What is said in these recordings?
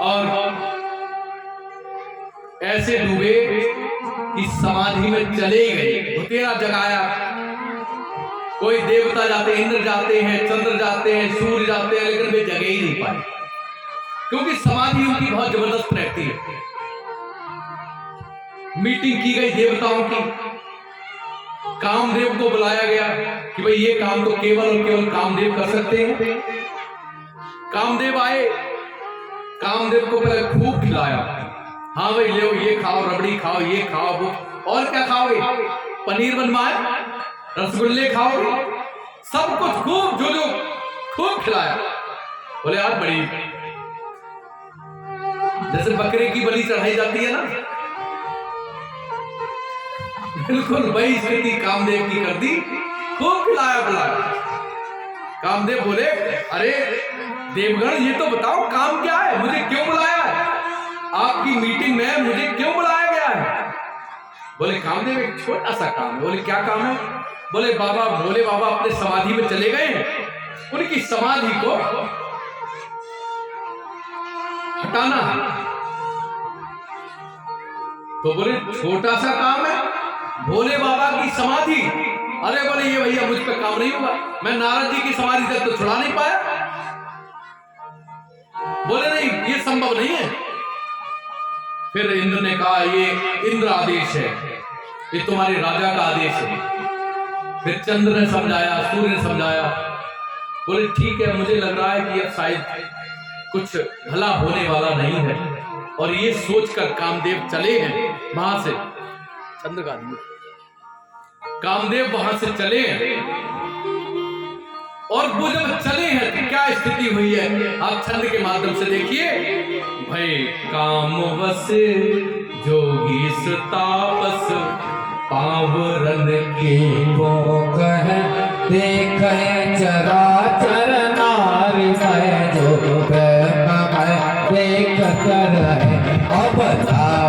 और ऐसे डूबे कि समाधि में चले गए। भुतेरा जगाया। कोई देवता जाते, इंद्र जाते हैं, चंद्र जाते हैं, सूर्य जाते हैं, लेकिन वे जगे ही नहीं पाए, क्योंकि समाधि उनकी बहुत जबरदस्त रहती है। मीटिंग की गई देवताओं की, कामदेव को बुलाया गया कि भाई ये काम तो केवल और केवल कामदेव कर सकते हैं। कामदेव आए, कामदेव को पहले खूब खिलाया। हाँ भाई ले ये खाओ, रबड़ी खाओ, ये खाओ, वो और क्या खाओगे, पनीर बनवाए, रसगुल्ले खाओगे, सब कुछ खूब जो खूब खिलाया। बोले यार बड़ी जैसे बकरे की बलि चढ़ाई जाती है ना, बिल्कुल वही स्थिति कामदेव की कर दी। खूब खिलाया बुलाया। कामदेव बोले अरे देवगण ये तो बताओ काम क्या है, मुझे क्यों बुलाया है, आपकी मीटिंग में मुझे क्यों बुलाया गया है। बोले कामदेव एक छोटा सा काम है। बोले क्या काम है। बोले बाबा भोले बाबा अपने समाधि में चले गए हैं, उनकी समाधि को हटाना है। तो बोले छोटा सा काम है, भोले बाबा की समाधि। अरे बोले ये भैया मुझ पे काम नहीं होगा, मैं नारद जी की समाधि तक तो छुड़ा नहीं पाया। बोले नहीं ये संभव नहीं है। फिर इंद्र ने कहा ये इंद्र आदेश है, ये तुम्हारे राजा का आदेश है। फिर चंद्र ने समझाया, सूर्य ने समझाया। बोले ठीक है, मुझे लग रहा है कि अब शायद कुछ भला होने वाला नहीं है। और ये सोचकर कामदेव चले हैं वहां से, चंद्र का कामदेव वहां से चले हैं। और वो जब चले हैं तो क्या स्थिति हुई है आप छंद के माध्यम से देखिए। भय काम वस जोगी तापस पावरन के वो कह देख चराचर नारी मैं जो देख कर अब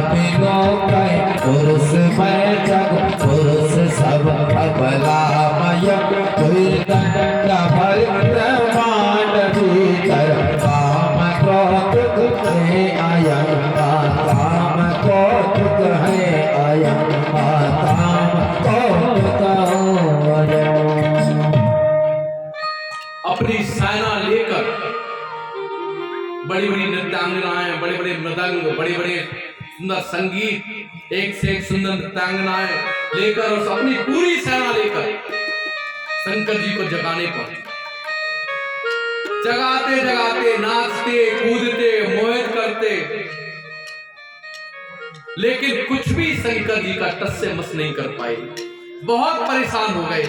बिनो कहे पुरुष में जग पुरुष सब अबलामय कोई दंड भर ब्रह्मांड भीतर काम क्रोध है आया, काम क्रोध है आया, काम क्रोध आया। अपनी सेना लेकर बड़ी बड़ी नृत्यांगनाएं, बड़े बड़े मृदंग, बड़े बड़े सुंदर संगीत, एक से एक सुंदर नृत्यांगनाएं लेकर और अपनी पूरी सेना लेकर शंकर जी को जगाने पर जगाते जगाते नाचते कूदते मोहित करते, लेकिन कुछ भी शंकर जी का टस से मस नहीं कर पाए। बहुत परेशान हो गए।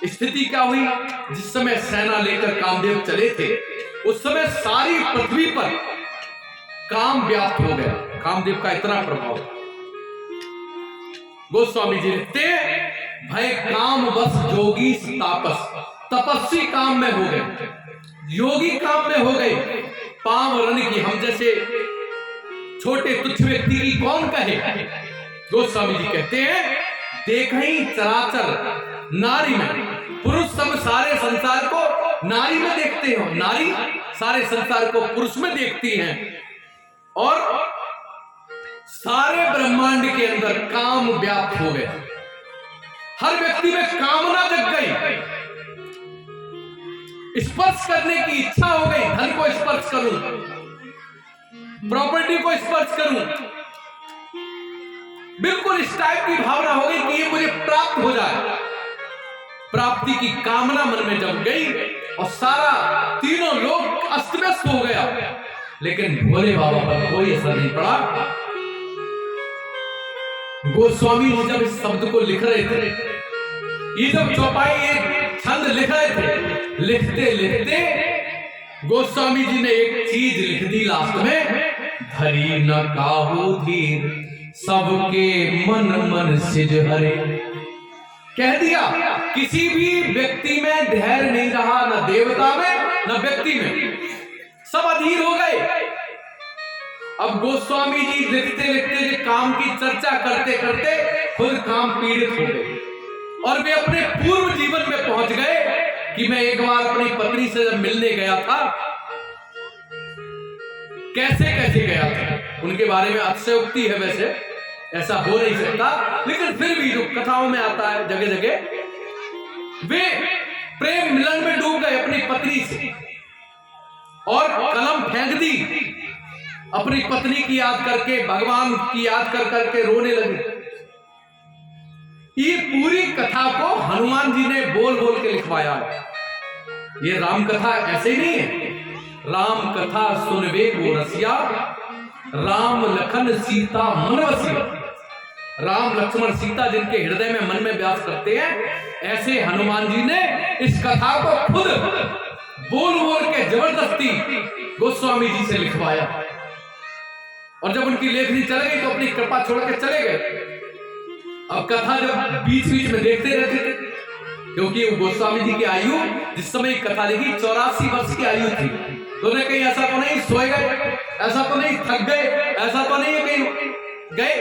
स्थिति क्या हुई, जिस समय सेना लेकर कामदेव चले थे उस समय सारी पृथ्वी पर काम व्याप्त हो गया। कामदेव का इतना प्रभाव। गोस्वामी जी लिखते भय काम बस जोगी तापस, तपस्वी काम में हो गए, योगी काम में हो गए। पावरन की हम जैसे छोटे तुच्छ व्यक्ति की कौन कहे। गोस्वामी जी कहते हैं देख ही चराचर नारी में, पुरुष सब सारे संसार को नारी में देखते हो, नारी सारे संसार को पुरुष में देखती हैं, और सारे ब्रह्मांड के अंदर काम व्याप्त हो गया। हर व्यक्ति में कामना जग गई, स्पर्श करने की इच्छा हो गई। धन को स्पर्श करूं, प्रॉपर्टी को स्पर्श करूं, बिल्कुल इस टाइप की भावना हो गई कि ये मुझे प्राप्त हो जाए। प्राप्ति की कामना मन में जम गई और सारा तीनों लोग अस्त व्यस्त हो गया। लेकिन भोले बाबा पर कोई असर नहीं पड़ा। गोस्वामी जी जब इस शब्द को लिख रहे थे, ये जब चौपाई एक छंद लिख रहे थे, लिखते लिखते गोस्वामी जी ने एक चीज लिख दी लास्ट में, धरी न काहू धीर सबके मन मन सिज हरे। कह दिया किसी भी व्यक्ति में धैर्य नहीं रहा, न देवता में न व्यक्ति में, सब अधीर हो गए। अब गोस्वामी जी लिखते लिखते काम की चर्चा करते करते खुद काम पीड़ित हो गए और वे अपने पूर्व जीवन में पहुंच गए कि मैं एक बार अपनी पत्नी से जब मिलने गया था कैसे कैसे गया था, उनके बारे में अतिशयोक्ति है, वैसे ऐसा हो नहीं सकता, लेकिन फिर भी जो कथाओं में आता है जगह जगह, वे प्रेम मिलन में डूब गए अपनी पत्नी से और कलम फेंक दी, अपनी पत्नी की याद करके, भगवान की याद कर करके रोने लगे। ये पूरी कथा को हनुमान जी ने बोल बोल के लिखवाया है। ये राम कथा ऐसे नहीं है। राम कथा सुनबे को रसिया, राम लखन सीता मन बसिया। राम लक्ष्मण सीता जिनके हृदय में मन में व्यास करते हैं, ऐसे हनुमान जी ने इस कथा को खुद बोल बोल के जबरदस्ती गोस्वामी जी से लिखवाया। और जब उनकी लेखनी चले गई तो अपनी कृपा छोड़ के चले गए। अब कथा जब बीच बीच में देखते रहते थे, क्योंकि वो गोस्वामी जी की आयु जिस समय कथा लिखी 84 वर्ष की आयु थी, तो उन्हें कहीं ऐसा तो नहीं सोए गए, ऐसा तो नहीं थक गए, ऐसा तो नहीं कहीं गए,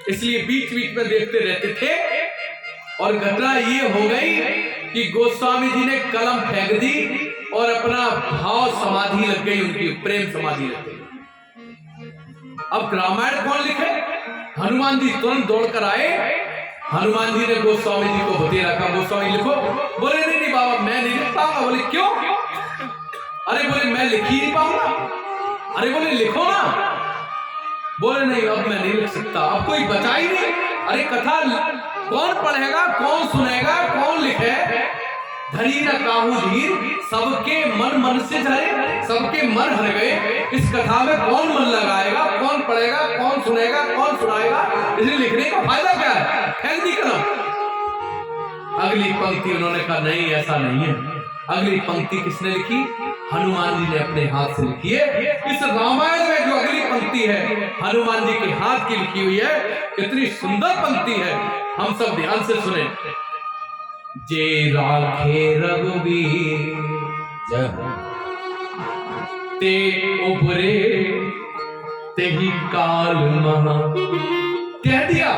इसलिए बीच बीच में देखते रहते थे। और घटना ये हो गई कि गोस्वामी जी ने कलम फेंक दी और अपना भाव समाधि लग गई, उनकी प्रेम समाधि लग गई। अब रामायण कौन लिखे? हनुमान जी तुरंत दौड़कर आए। हनुमान जी ने गोस्वामी जी को बता रखा, गोस्वामी लिखो। बोले नहीं नहीं बाबा मैं नहीं लिख पाऊंगा। बोले क्यों? अरे बोले मैं लिख ही नहीं पाऊंगा। अरे बोले लिखो ना। बोले नहीं अब मैं नहीं लिख सकता, अब कोई बचा ही नहीं। अरे कथा कौन पढ़ेगा, कौन सुनेगा, कौन लिखे? धरी न काहू धीर, सबके मन मन से झरे, सबके मन हर गए। इस कथा में कौन मन लगाएगा, कौन पढ़ेगा, कौन सुनेगा, कौन सुनाएगा? इसलिए लिखने का फायदा क्या है? फेंक दी कलम। अगली पंक्ति उन्होंने कहा नहीं ऐसा नहीं है। अगली पंक्ति किसने लिखी? हनुमान जी ने अपने हाथ से लिखी है। इस रामायण में जो अगली पंक्ति है हनुमान जी के हाथ की लिखी हुई है। कितनी सुंदर पंक्ति है, हम सब ध्यान से सुने। जे राखे रघुवीर ते उबरे तेहि काल महा। कह दिया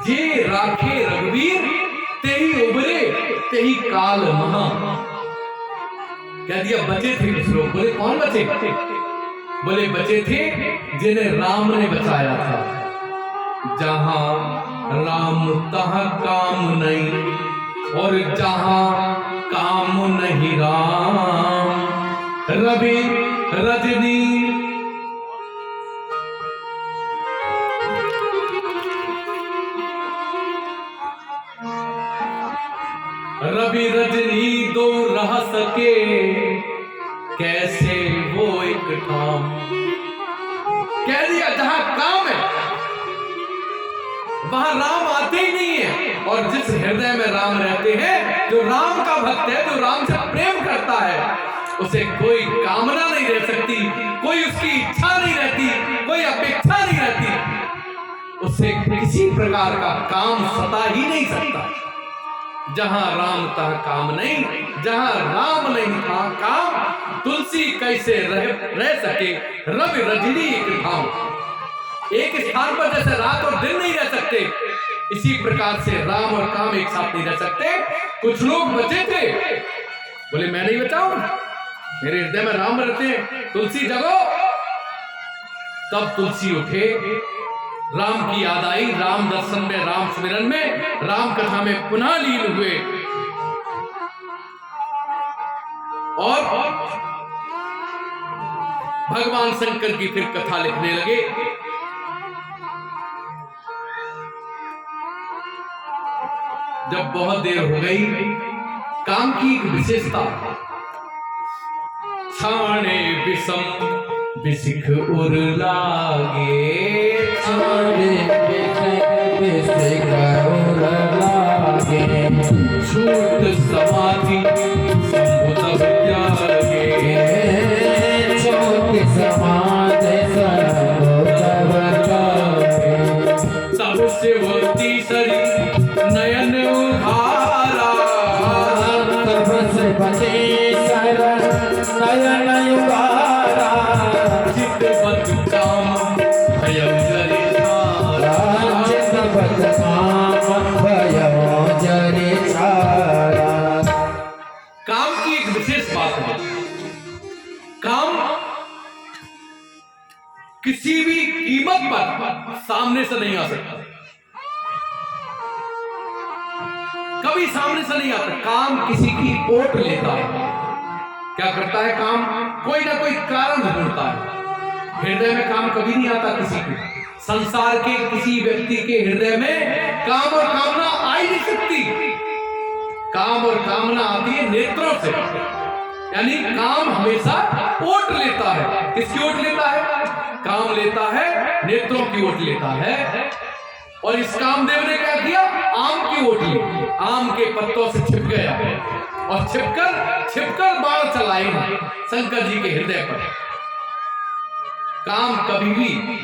जे राखे रघुवीर तेहि उबरे तेहि काल महा। कह दिया बचे थे कुछ लोग। बोले कौन बचे? बोले बचे थे जिन्हें राम ने बचाया था। जहां राम तहां काम नहीं, और जहां काम नहीं राम। रवि रजनी रवि रजनी दो रह सके, कैसे वो एक ठाम। कह दिया जहां काम है वहां राम आते ही नहीं है। और जिस हृदय में राम रहते हैं, जो राम का भक्त है, जो राम से प्रेम करता है, उसे कोई कामना नहीं रह सकती, कोई उसकी इच्छा नहीं रहती, कोई अपेक्षा नहीं रहती, उसे किसी प्रकार का काम सता ही नहीं सकता। जहां राम तहां काम नहीं, जहां राम नहीं था काम, तुलसी कैसे रह सके रवि रजनी एक ठाम। एक स्थान पर जैसे रात और दिन नहीं रह सकते, इसी प्रकार से राम और काम एक साथ नहीं रह सकते। कुछ लोग बचे थे, बोले मैं नहीं बचाऊं, मेरे हृदय में राम रहते हैं, तुलसी जगो। तब तुलसी उठे, राम की याद आई, राम दर्शन में, राम स्मरण में, राम कथा में पुनः लीन हुए। और भगवान शंकर की फिर कथा लिखने लगे। जब बहुत देर हो गई, काम की एक विशेषता, छाणे विषम बिसिख उर लागे, छाणे बिसिख उर लागे, छूट समाधि शंभु तब जागे, छूट समाधि शंभु तब जागे। सबसे वती सरी नयन उधारा, सबसे वती शरण नयन उधारा, चितवत काम भयं जरि छारा, चितवत काम भयं जरि छारा। किसी भी कीमत पर सामने से नहीं आ सकता, कभी सामने से नहीं आता। काम किसी की ओट लेता है। क्या करता है काम? कोई ना कोई कारण ढूंढता है। हृदय में काम कभी नहीं आता किसी के। संसार के किसी व्यक्ति के हृदय में काम और कामना आ ही नहीं सकती। काम और कामना आती है नेत्रों से, यानी काम हमेशा ओट लेता है। किसकी ओट लेता है? काम लेता है, नेत्रों की ओट लेता है। और इस कामदेव ने क्या किया? आम की ओट ली, आम के पत्तों से छिप गया और छिपकर बाण चलाए शंकर जी के हृदय पर। काम कभी भी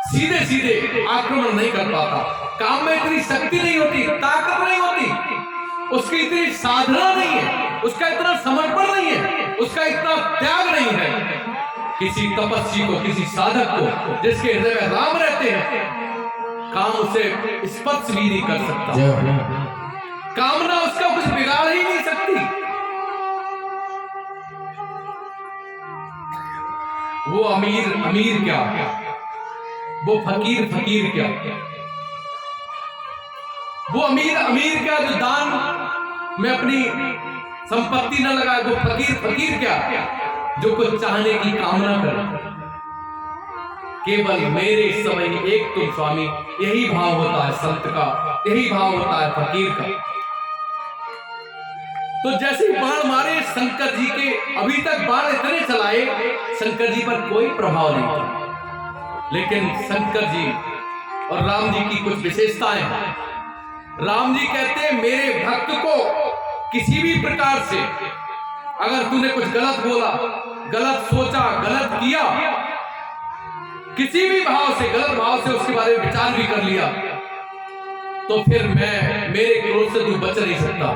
सीधे सीधे आक्रमण नहीं कर पाता। काम में इतनी शक्ति नहीं होती, ताकत नहीं होती, उसकी इतनी साधना नहीं है, उसका इतना समर्पण नहीं है, उसका इतना त्याग नहीं है। किसी तपस्वी को, किसी साधक को जिसके हृदय में राम रहते हैं, काम उसे स्पर्श भी नहीं कर सकता। कामना उसका कुछ बिगाड़ ही नहीं सकती। वो अमीर क्या, वो फकीर क्या, वो अमीर क्या जो दान में अपनी संपत्ति न लगाए। वो फकीर क्या जो कुछ चाहने की कामना करे। केवल मेरे समय एक तुम स्वामी, यही भाव होता है संत का, यही भाव होता है फकीर का। तो जैसे बाण मारे शंकर जी के, अभी तक बाण इतने चलाए, शंकर जी पर कोई प्रभाव नहीं था। लेकिन शंकर जी और राम जी की कुछ विशेषताएं हैं। राम जी कहते हैं मेरे भक्त को किसी भी प्रकार से अगर तूने कुछ गलत बोला, गलत सोचा, गलत किया, किसी भी भाव से, गलत भाव से उसके बारे में विचार भी कर लिया, तो फिर मेरे क्रोध से तू बच नहीं सकता।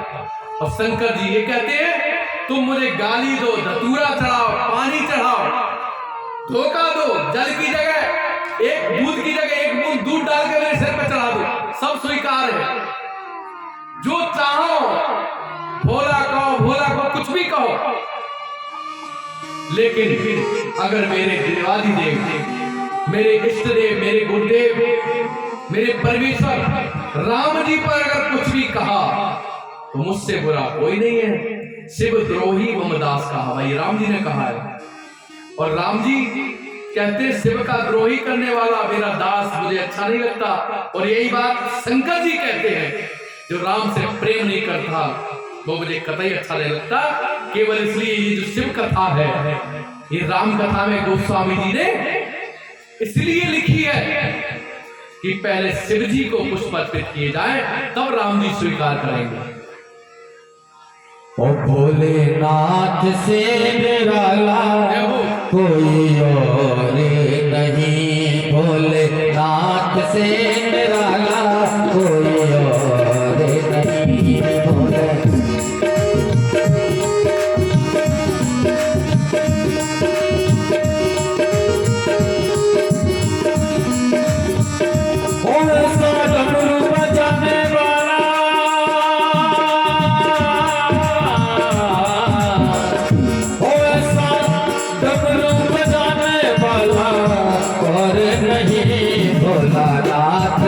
और शंकर जी ये कहते हैं तुम मुझे गाली दो, धतूरा चढ़ाओ, पानी चढ़ाओ, धोखा दो, जल की जगह दूध की जगह एक बूंद दूध डाल के मेरे सिर पर चढ़ा दो, सब स्वीकार है। जो चाहो, भोला कहो, कुछ भी कहो, लेकिन अगर मेरे देवादि देव, मेरे इष्ट देव, मेरे गुरुदेव, मेरे परमेश्वर राम जी पर अगर कुछ भी कहा तो मुझसे बुरा कोई नहीं है। शिव द्रोही ममदास कहा, भाई राम जी ने कहा है। और राम जी कहते हैं शिव का द्रोही करने वाला मेरा दास मुझे अच्छा नहीं लगता। और यही बात शंकर जी कहते हैं, जो राम से प्रेम नहीं करता वो मुझे कतई अच्छा नहीं लगता। केवल इसलिए ये जो शिव कथा है, ये राम कथा में गोस्वामी जी ने इसलिए लिखी है कि पहले शिव जी को पुष्प अर्पित किए जाए, तब राम जी स्वीकार करेंगे। ओ भोलेनाथ से निराला कोई और नहीं, भोलेनाथ से निराला कोई और नहीं। भोलानाथ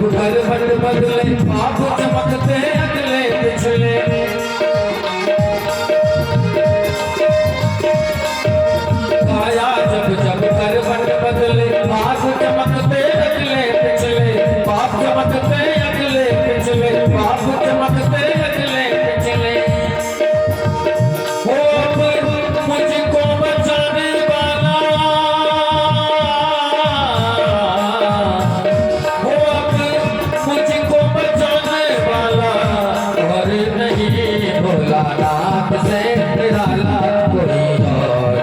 जब करवट बदले पाप चमकते अगले पिछले काया जब करवट बदले पाप चमकते अगले पिछले पाप चमकते अगले पिछले पाप चमकते अगले पिछले मुझको बचाने वाला मुझको बचाने वाला और नहीं भोलानाथ से निराला कोई और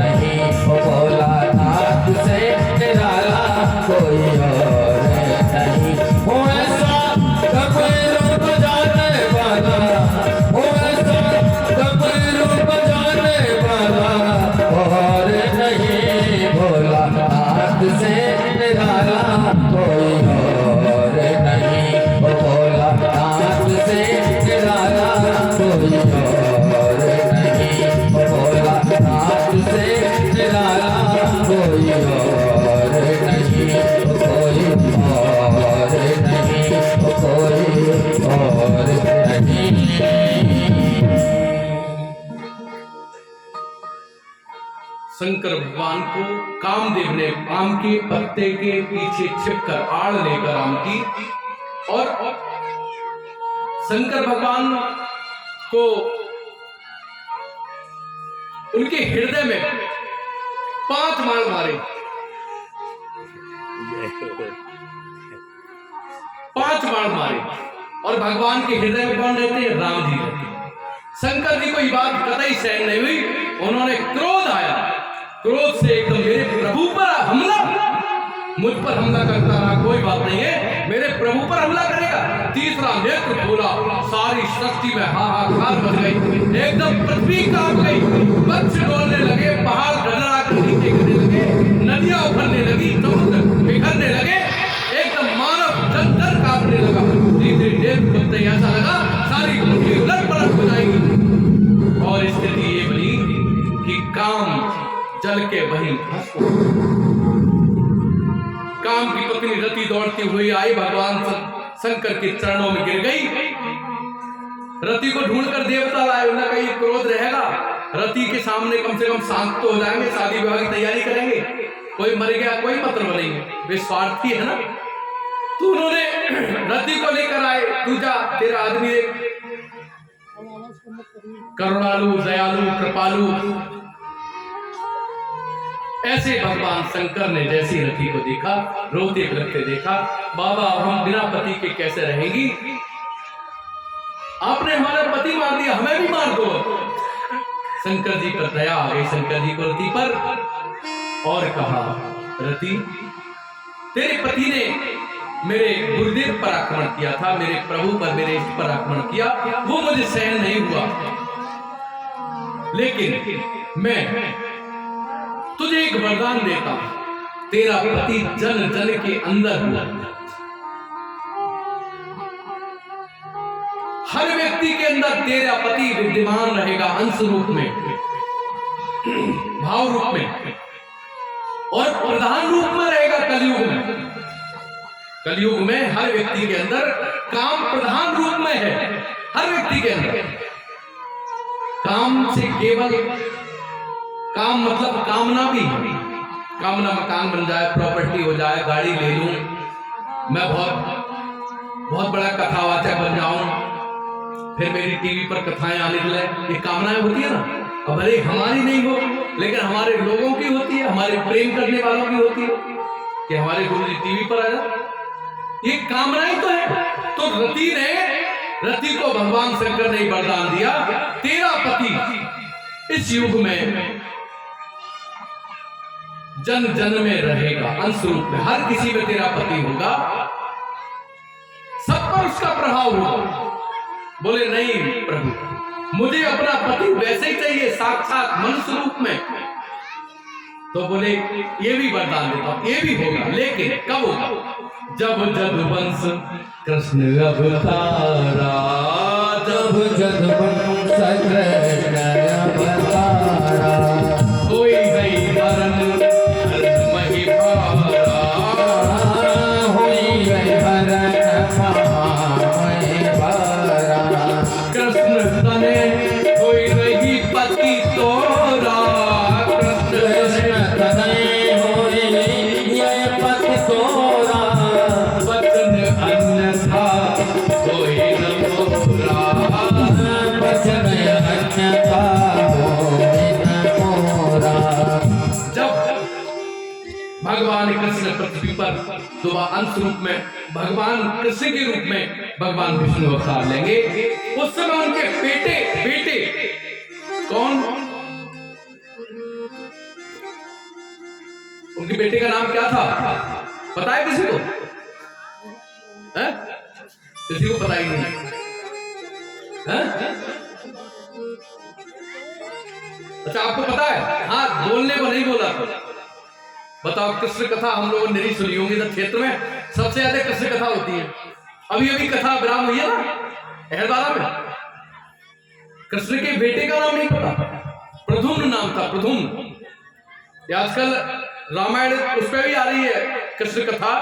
नहीं भोलानाथ से निराला कोई और नहीं हो ऐसा कबीर बजाने वाला हो ऐसा कबीर बजाने वाला और नहीं भोलानाथ से निराला कोई और नहीं भोलानाथ से निराला कोई और नहीं भोलानाथ से निराला कोई और नहीं कोई और नहीं कोई और नहीं। शंकर भगवान को कामदेव ने आम के पत्ते के पीछे छिपकर आड़ लेकर आम की और शंकर भगवान को उनके हृदय में 5 मार मारे। 5 मार मारे और भगवान के हृदय में कौन रहते हैं? राम जी रहते हैं। शंकर जी को ये बात कतई सहन नहीं हुई, उन्होंने क्रोध आया, क्रोध से एकदम मेरे प्रभु पर हमला, मुझ पर हमला करता रहा, कोई बात नहीं है, मेरे प्रभु पर हमला करेगा। तीसरा नेत्र खोला, सारी सृष्टि में हाहाकार मच गई, एकदम पृथ्वी कांप गई, वृक्ष डोलने लगे, पहाड़ डगरा कर नीचे गिरने लगे, नदियां उफरने लगी, समुद्र बिखरने लगे, एकदम मानव जंतर कांपने लगा। धीरे नेत्र खुलते ही ऐसा लगा सारी पृथ्वी उलट पलट हो जाएगी और स्थिति ये बनी कि काम जल के वहीं भस्म। काम की पत्नी रति दौड़ती हुई आई, भगवान शंकर के चरणों में गिर गई। रति को ढूंढकर देवता लाए, उन्होंने कहा ये क्रोध रहेगा, रति के सामने कम से कम शांत तो हो जाएंगे, शादी विवाह की तैयारी करेंगे, कोई मर गया कोई मतलब नहीं, वे स्वार्थी है ना। तो उन्होंने रति को लेकर आए, तू जा, तेरा आदमी करुणालु दयालु कृपालु। ऐसे भगवान शंकर ने जैसी रति को देखा, रोते बिलखते देखा, बाबा हम बिना पति के कैसे रहेंगी, आपने हमारा पति मार दिया, हमें भी मार दो। शंकर जी पर दया आ गई, शंकर जी को रति पर, और कहा रति तेरे पति ने मेरे गुरुदेव पर आक्रमण किया था, मेरे प्रभु पर, मेरे इष्ट पर आक्रमण किया, वो मुझे सहन नहीं हुआ, लेकिन मैं तुझे एक वरदान देता हूं, तेरा पति जन जन के अंदर हुआ, हर व्यक्ति के अंदर तेरा पति विद्यमान रहेगा, अंश रूप में, भाव रूप में, और प्रधान रूप में रहेगा कलयुग में। कलयुग में हर व्यक्ति के अंदर काम प्रधान रूप में है, हर व्यक्ति के अंदर। काम से केवल, काम मतलब कामना भी, कामना मकान बन जाए, प्रॉपर्टी हो जाए, गाड़ी ले लूं, मैं बहुत बड़ा कथावाचक बन जाऊं, फिर मेरी टीवी पर कथाएं आने लगे, ये कामनाएं होती है ना। अब भले हमारी नहीं हो, लेकिन हमारे लोगों की होती है, हमारे प्रेम करने वालों की होती है कि हमारे गुरु जी टीवी पर आ जाए, ये कामनाएं तो है। तो रति को भगवान शंकर ने वरदान दिया, तेरा पति इस युग में जन जन में रहेगा, अंश रूप में, हर किसी में तेरा पति होगा, सब पर उसका प्रभाव होगा। बोले नहीं प्रभु, मुझे अपना पति वैसे ही चाहिए, साक्षात मनुष्य रूप में। तो बोले ये भी वरदान देता हूं, ये भी होगा, लेकिन कब होगा? जब जदुवंश कृष्ण अवतारा, जब जदुवंश कृष्ण अवतारा, होई गई हरण मही भारा, होई गई हरण पृथ्वी पर दोबारा अंश रूप में भगवान कृष्ण के रूप में भगवान विष्णु अवतार लेंगे। उस समय उनके बेटे कौन, उनके बेटे का नाम क्या था पता है किसी को? किसी को पता ही नहीं है? अच्छा आपको पता है? हाँ, बोलने को नहीं बोला तो बताओ। कृष्ण कथा हम लोगों ने नहीं सुनी होगी। तो क्षेत्र में सबसे ज्यादा कृष्ण कथा होती है। अभी अभी कथा विराम हुई है ना अहरवारा में। कृष्ण के बेटे का नाम नहीं पता, प्रद्युम्न नाम था, प्रद्युम्न। आजकल रामायण उस पर भी आ रही है, कृष्ण कथा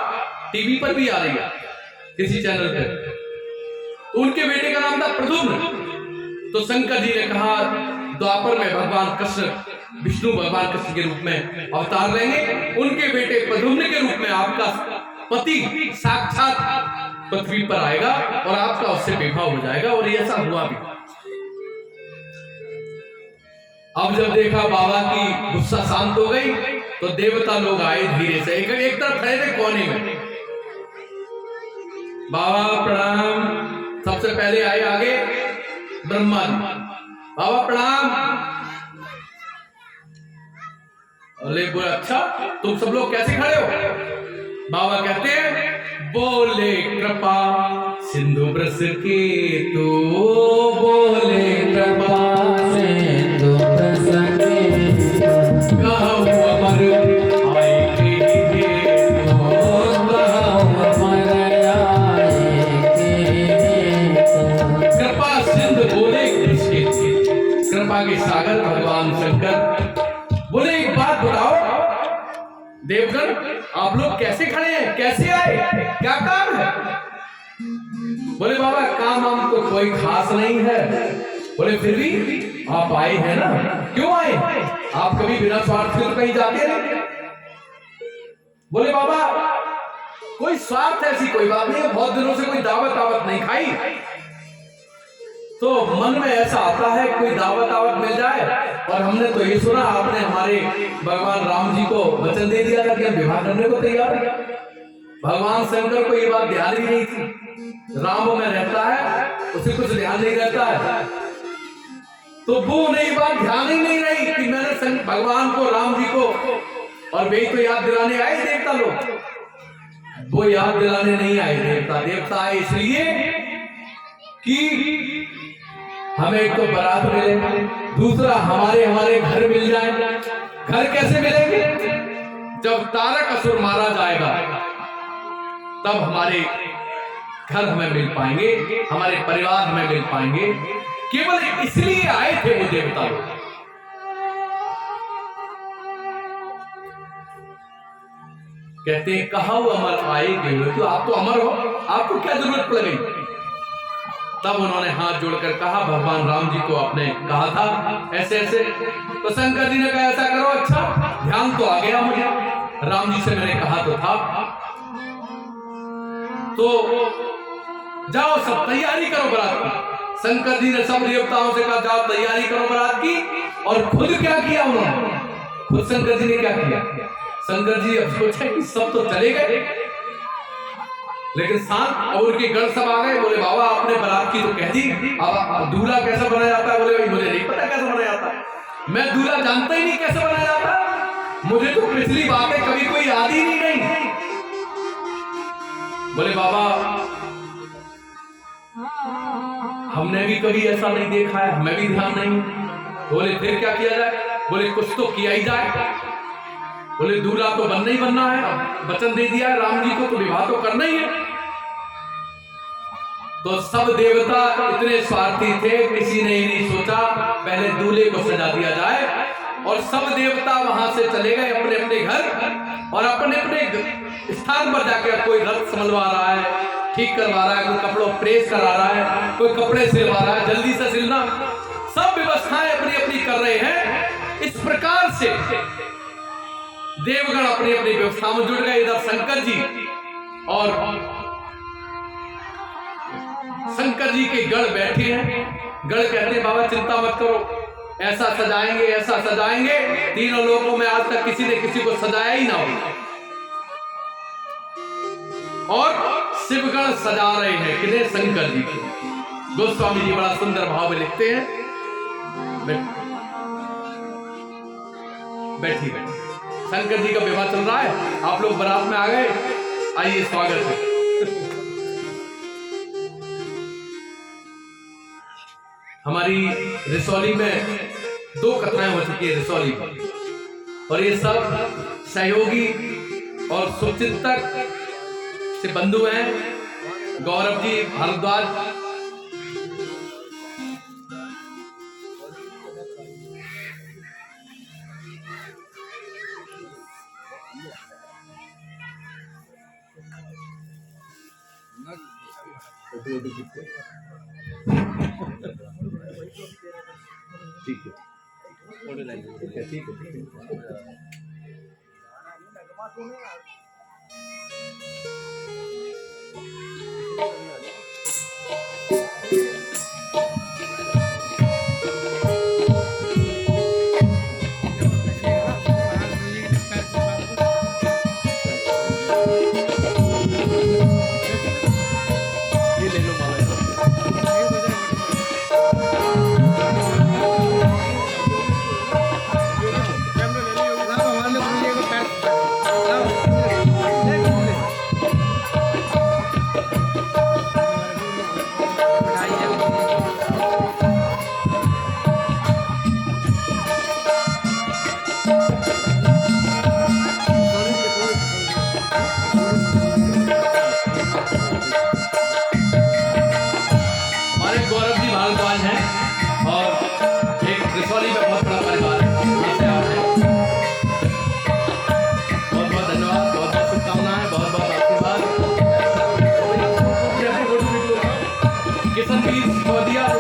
टीवी पर भी आ रही है किसी चैनल पे। तो उनके बेटे का नाम था प्रद्युम्न। तो शंकर जी ने कहा द्वापर में भगवान कृष्ण विष्णु भगवान कृष्ण के रूप में अवतार लेंगे। उनके बेटे प्रद्युम्न के रूप में आपका पति साक्षात पृथ्वी पर आएगा और आपका उससे विवाह हो जाएगा। और ऐसा हुआ भी। अब जब देखा बाबा की गुस्सा शांत हो गई तो देवता लोग आए धीरे से, एक तरफ खड़े थे कोने में। बाबा प्रणाम। सबसे पहले आए आगे ब्रह्मा जी। बाबा प्रणाम। बोले अच्छा तुम सब लोग कैसे खड़े हो? बाबा कहते हैं बोले कृपा सिंधु ब्रस के तो, बोले कृपा सिंधु ब्रस के कहो अमर आए के तो, कहो अमर आए के तो। कृपा सिंधु बोले किसके? कृपा के सागर भगवान शंकर। बोले एक बात बताओ देवगण, आप लोग कैसे खड़े हैं, कैसे आए, क्या काम है? बोले बाबा काम हम तो कोई खास नहीं है। बोले फिर भी आप आए हैं ना, क्यों आए? आप कभी बिना स्वार्थ के तो कहीं जाते नहीं। बोले बाबा कोई स्वार्थ ऐसी कोई बात नहीं है, बहुत दिनों से कोई दावत नहीं खाई, तो मन में ऐसा आता है कोई दावत मिल जाए। और हमने तो ये सुना आपने हमारे भगवान राम जी को वचन दे दिया था कि हम विवाह करने को तैयार हैं। भगवान शंकर को ये बात ध्यान ही नहीं थी। राम में रहता है, उसे कुछ ध्यान नहीं रहता है। तो वो नहीं बात ध्यान ही नहीं रही कि मैंने भगवान को राम जी को, और वे तो याद दिलाने आए देवता लोग। वो याद दिलाने नहीं आए देवता आए इसलिए कि हमें एक तो बारात मिले, दूसरा हमारे घर मिल जाए। घर कैसे मिलेंगे? जब तारक असुर मारा जाएगा तब हमारे घर हमें मिल पाएंगे, हमारे परिवार हमें मिल पाएंगे। केवल इसलिए आए थे वो देवता लोग। कहते हैं कहा वो अमर आएंगे, तो आप तो अमर हो, आपको क्या जरूरत पड़ गई? तब उन्होंने हाथ जोड़कर कहा, भगवान राम जी को आपने कहा था ऐसे ऐसे। तो शंकर जी ने कहा ऐसा करो, अच्छा ध्यान तो आ गया मुझे, राम जी से मैंने कहा तो था, तो जाओ सब तैयारी करो बारात की। शंकर जी ने सब देवताओं से कहा जाओ तैयारी करो बारात की। और खुद क्या किया उन्होंने? खुद शंकर जी ने क्या किया? शंकर जी अब सोचे कि सब तो चले गए, लेकिन शांत और उनके गण सब आ गए। बोले बाबा आपने बारात की तो कह दी, अब दूल्हा कैसे बनाया जाता है? बोले भाई मुझे नहीं पता कैसे बनाया जाता है, मैं दूल्हा जानता ही नहीं कैसे बनाया जाता है, मुझे तो पिछली बातें कभी कोई याद ही नहीं। बोले बाबा हमने भी कभी ऐसा नहीं देखा है, हमें भी ध्यान नहीं। बोले फिर क्या किया जाए? बोले कुछ तो किया ही जाए। बोले दूल्हा तो बनना ही बनना है, वचन दे दिया है राम जी को, तो विवाह तो करना ही है। तो सब देवता इतने स्वार्थी थे, किसी ने ही नहीं सोचा पहले दूल्हे को सजा दिया जाए। और सब देवता वहां से चले गए अपने अपने घर और अपने अपने स्थान पर जाकर कोई रथ संभलवा रहा है, ठीक करवा रहा है, कोई कपड़ों प्रेस करा रहा है, कोई कपड़े सिलवा रहा है, जल्दी से सिलना, सब व्यवस्थाएं अपनी अपनी कर रहे हैं। इस प्रकार से देवगण अपनी अपनी व्यवस्था में जुड़ गए। इधर शंकर जी और शंकर जी के गण बैठे हैं। गण कहते हैं बाबा चिंता मत करो, ऐसा सजाएंगे तीनों लोगों में आज तक किसी ने किसी को सजाया ही ना हो। और शिवगण सजा रहे हैं किन्हें? शंकर जी को। गोस्वामी जी बड़ा सुंदर भाव में लिखते हैं। बैठी शंकर जी का विवाह चल रहा है, आप लोग बारात में आ गए, आइए स्वागत है। हमारी रिसौली में 2 कथाएं हो चुकी है रिसौली में, और ये सब सहयोगी और शुभचिंतक से बंधु हैं, गौरव जी भारद्वाज। ठीक है, ठीक है।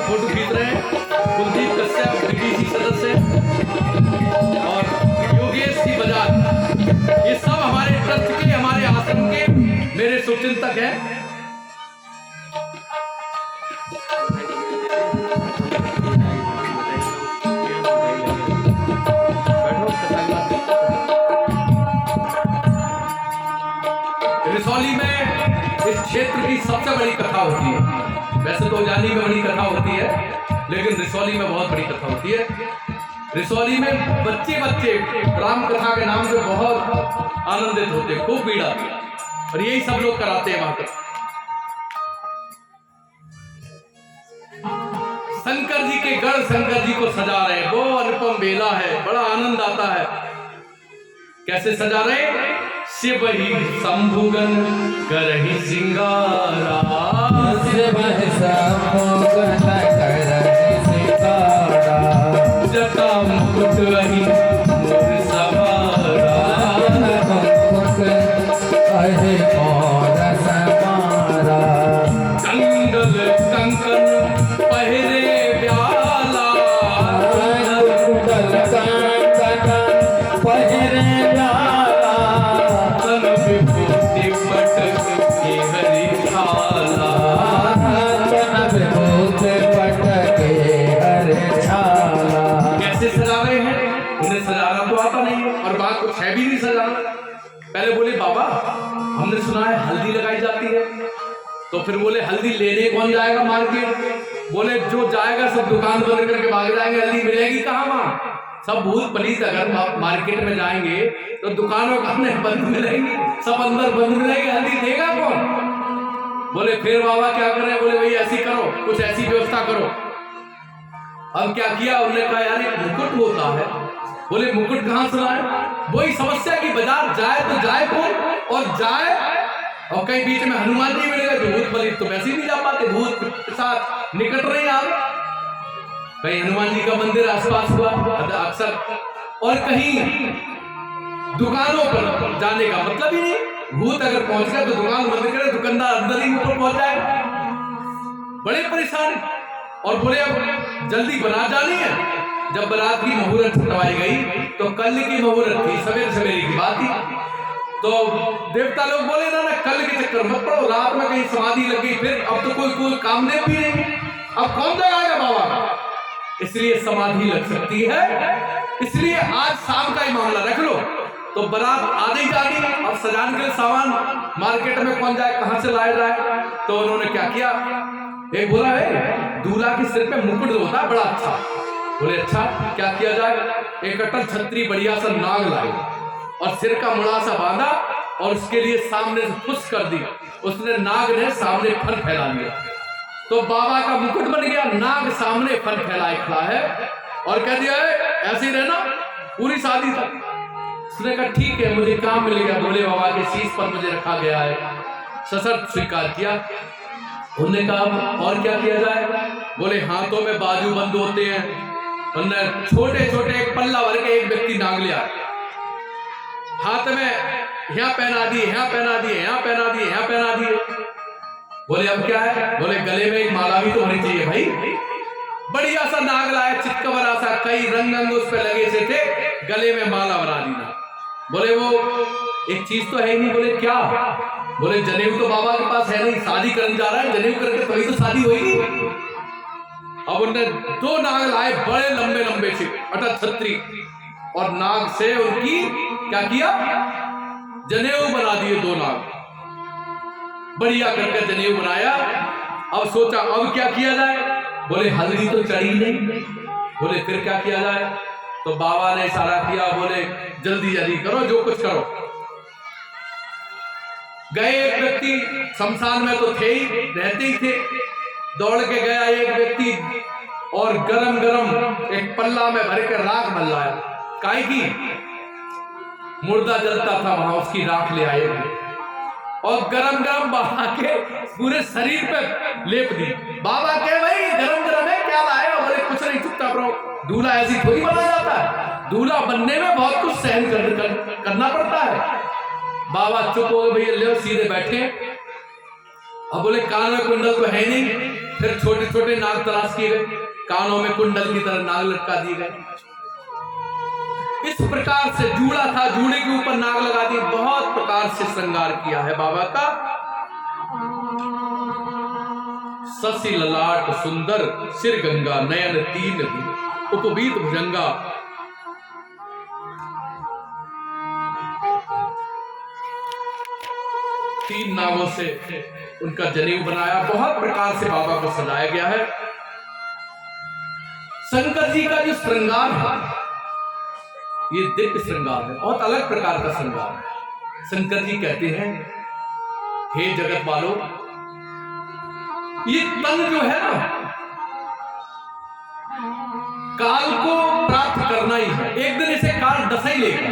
फोटो खींच रहे हैं, कुलदीप कश्यप बीडीसी सदस्य और योगेश जी बजाज, ये सब हमारे ट्रस्ट के, हमारे आश्रम के मेरे शुभचिंतक हैं। रिसौली में इस क्षेत्र की सबसे बड़ी कथा होती है। वैसे तो जानी में बड़ी कथा होती है, लेकिन रिसौली में बहुत बड़ी कथा होती है। रिसौली में बच्चे राम कथा के नाम से बहुत आनंदित होते हैं, खूब पीड़ा, और यही सब लोग कराते हैं वहां पर। शंकर जी के गढ़ शंकर जी को सजा रहे हैं, वो अनुपम बेला है, बड़ा आनंद आता है। कैसे सजा रहे? शिव ही शंभुगन करहि सिंगारा, शिव ही शंभुगन करहि सिंगारा, जटा मुकुट अहि मोर सवारा, मुकुट अहि मोर सवारा, कंडल कंकन पहिरे ब्याला, कंडल कंकन पहिरे ब्याला, कैसे सजा रहे हैं? उन्हें सजाना तो आता नहीं है, और बात कुछ है भी नहीं सजाना। पहले बोले बाबा हमने सुना है हल्दी लगाई जाती है, तो फिर बोले हल्दी लेने कौन जाएगा मार्केट? बोले जो जाएगा सब दुकान बंद करके भाग जाएंगे, हल्दी मिलेगी कहाँ वहां? सब भूत पलीत अगर मार्केट में जाएंगे तो दुकानों का बंद मिलेंगी, सब अंदर बंद मिलेंगे, हल्दी देगा कौन? बोले फिर बाबा क्या करें? बोले भाई ऐसी करो, कुछ ऐसी व्यवस्था करो। अब क्या किया? उन्होंने कहा यार एक मुकुट होता है। बोले मुकुट कहाँ से लाए? वही समस्या की बाजार जाए तो जाए कौन, और जाए और कहीं बीच में हनुमान जी मिलेगा जो भूत पलीत तो वैसे ही नहीं जा पाते, भूत के साथ निकट रहे आप। कहीं हनुमान जी का मंदिर आसपास हुआ अक्सर, और कहीं दुकानों पर जाने का मतलब ही नहीं। भूत अगर पहुंच गया तो दुकान बंद करे, दुकानदार अंदर ही ऊपर पहुंच जाएगा, बड़े परेशान। और बोले अब जल्दी बारात जानी है। जब बारात की मुहूर्त छुटवाई गई तो कल की मुहूर्त थी, सवेरे सवेरे की बात थी। तो देवता लोग बोले ना कल के चक्कर मत पड़ो, रात में कहीं समाधि लग गई, फिर अब तो कोई कामदेव भी नहीं, अब कौन जाएगा बाबा? इसलिए समाधि लग सकती है, इसलिए आज शाम का ही मामला रख लो। तो बारात आधी जानी और सजाने के लिए सामान मार्केट में कौन जाए, कहां से लाया जाए। तो उन्होंने क्या किया, एक बोला है दूल्हा के सिर पे मुकुट होता है बड़ा अच्छा। बोले अच्छा क्या किया जाए, एक अटल छतरी बढ़िया सा नाग लाए और सिर का मुड़ा सा बांधा और उसके लिए सामने से फुस कर दी। उसने नाग ने सामने फन फैला लिया, तो बाबा का मुकुट बन गया, नाग सामने फन फैलाए खड़ा है और कह दिया ऐसे ही रहना पूरी शादी तक। उसने कहा ठीक है मुझे काम मिलेगा, भोले बाबा के शीश पर मुझे रखा गया है, सशर्त स्वीकार किया। उन्होंने कहा और क्या किया जाए, बोले हाथों में बाजू बंद होते हैं। उन्होंने छोटे छोटे एक पल्ला भर के एक व्यक्ति नाग लिया, हाथ में यहाँ पहना दिए, यहाँ पहना दिए, यहाँ पहना दिए, यहाँ पहना दिए। बोले अब क्या है, बोले गले में एक माला भी तो होनी चाहिए भाई। बढ़िया सा नाग लाया, चितकबरा सा, कई रंग उस पे लगे से थे, गले में माला बना दी ना। बोले वो एक चीज तो है ही नहीं। बोले क्या, बोले जनेऊ तो बाबा के पास है नहीं, शादी करने जा रहा है, जनेऊ करके तभी तो शादी होगी। अब उनने दो नाग लाए बड़े लंबे लंबे से अटल छतरी, और नाग से उनकी क्या किया, जनेऊ बना दिए दो नाग, बढ़िया करके जनेऊ बनाया। अब सोचा अब क्या किया जाए, बोले हल्दी तो चढ़ी नहीं। बोले फिर क्या किया जाए, तो बाबा ने इशारा किया, बोले जल्दी जल्दी करो जो कुछ करो। गए एक व्यक्ति, शमशान में तो थे ही, रहते ही थे, दौड़ के गया एक व्यक्ति और गरम गरम एक पल्ला में भर के राख बन लाया। काहे की मुर्दा जलता था वहां, उसकी राख ले आए और गरम गरम बाबा के पूरे शरीर पे लेप दी। बाबा कहे भाई गरम गरम है क्या लाए, बोले कुछ नहीं चुपचाप रहो, दूल्हा ऐसी थोड़ी बना जाता है, दूल्हा बनने में बहुत कुछ सहन करना पड़ता है। बाबा चुप हो गए, भैया ले सीधे बैठे। अब बोले कान में कुंडल तो है नहीं, फिर छोटे छोटे नाग तलाश किए गए, कानों में कुंडल की तरह नाग लटका दिए गए। इस प्रकार से जूड़ा था, जूड़े के ऊपर नाग लगा दिए, बहुत प्रकार से श्रृंगार किया है बाबा का। शशि ललाट सुंदर, सिर गंगा, नयन तीन उपवीत भुजंगा। तीन नागों से उनका जनेऊ बनाया, बहुत प्रकार से बाबा को सजाया गया है। शंकर जी का जो श्रृंगार है ये दिव्य श्रृंगार है, बहुत अलग प्रकार का श्रृंगार है। शंकर जी कहते हैं हे जगत वालों, ये तन जो है ना काल को प्राप्त करना ही है, एक दिन इसे काल डसा ही लेगा,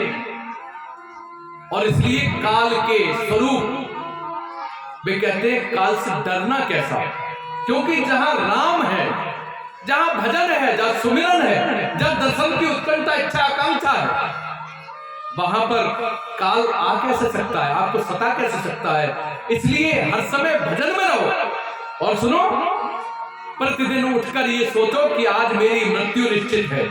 और इसलिए काल के स्वरूप वे कहते हैं काल से डरना कैसा, क्योंकि जहां राम है, जहां भजन है, जहां सुमिरन है, जहां दर्शन की उत्कंठा इच्छा आकांक्षा है, वहां पर काल आ कैसे सकता है, आपको सता कैसे सकता है। इसलिए हर समय भजन में रहो और सुनो, प्रतिदिन उठकर ये सोचो कि आज मेरी मृत्यु निश्चित है।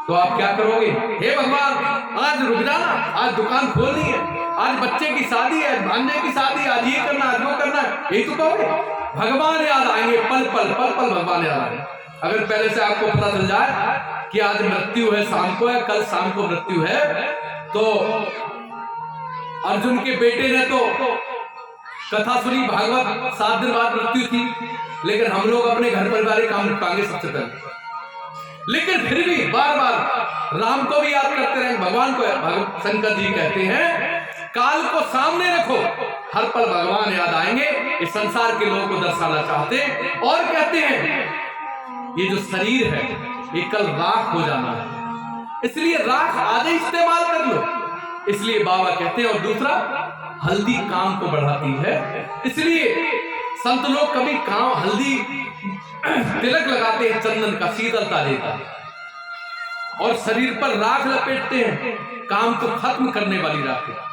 तो आप क्या करोगे, हे भगवान आज रुक जाना, आज दुकान खोलनी है, आज बच्चे की शादी है, भांजे की शादी, आज ये करना, आज वो करना, यही तो कहोगे। भगवान याद आएंगे, पल पल पल पल भगवान याद आएंगे। अगर पहले से आपको पता चल जाए कि आज मृत्यु है, शाम को है, कल शाम को मृत्यु है, तो अर्जुन के बेटे ने तो कथा सुनी भागवत, 7 दिन बाद मृत्यु थी, लेकिन हम लोग अपने घर परिवार के काम निपटाएंगे सबसे पहले। लेकिन फिर भी बार बार राम को भी याद करते रहे, भगवान को। शंकर जी कहते हैं काल को सामने रखो, हर पल भगवान याद आएंगे। इस संसार के लोगों को दर्शाना चाहते हैं और कहते हैं ये जो शरीर है ये कल राख हो जाना है, इसलिए राख आज ही इस्तेमाल कर लो। इसलिए बाबा कहते हैं, और दूसरा हल्दी काम को बढ़ाती है, इसलिए संत लोग कभी काम हल्दी तिलक लगाते हैं, चंदन का शीतलता देता है, और शरीर पर राख लपेटते हैं, काम को खत्म करने वाली राख है।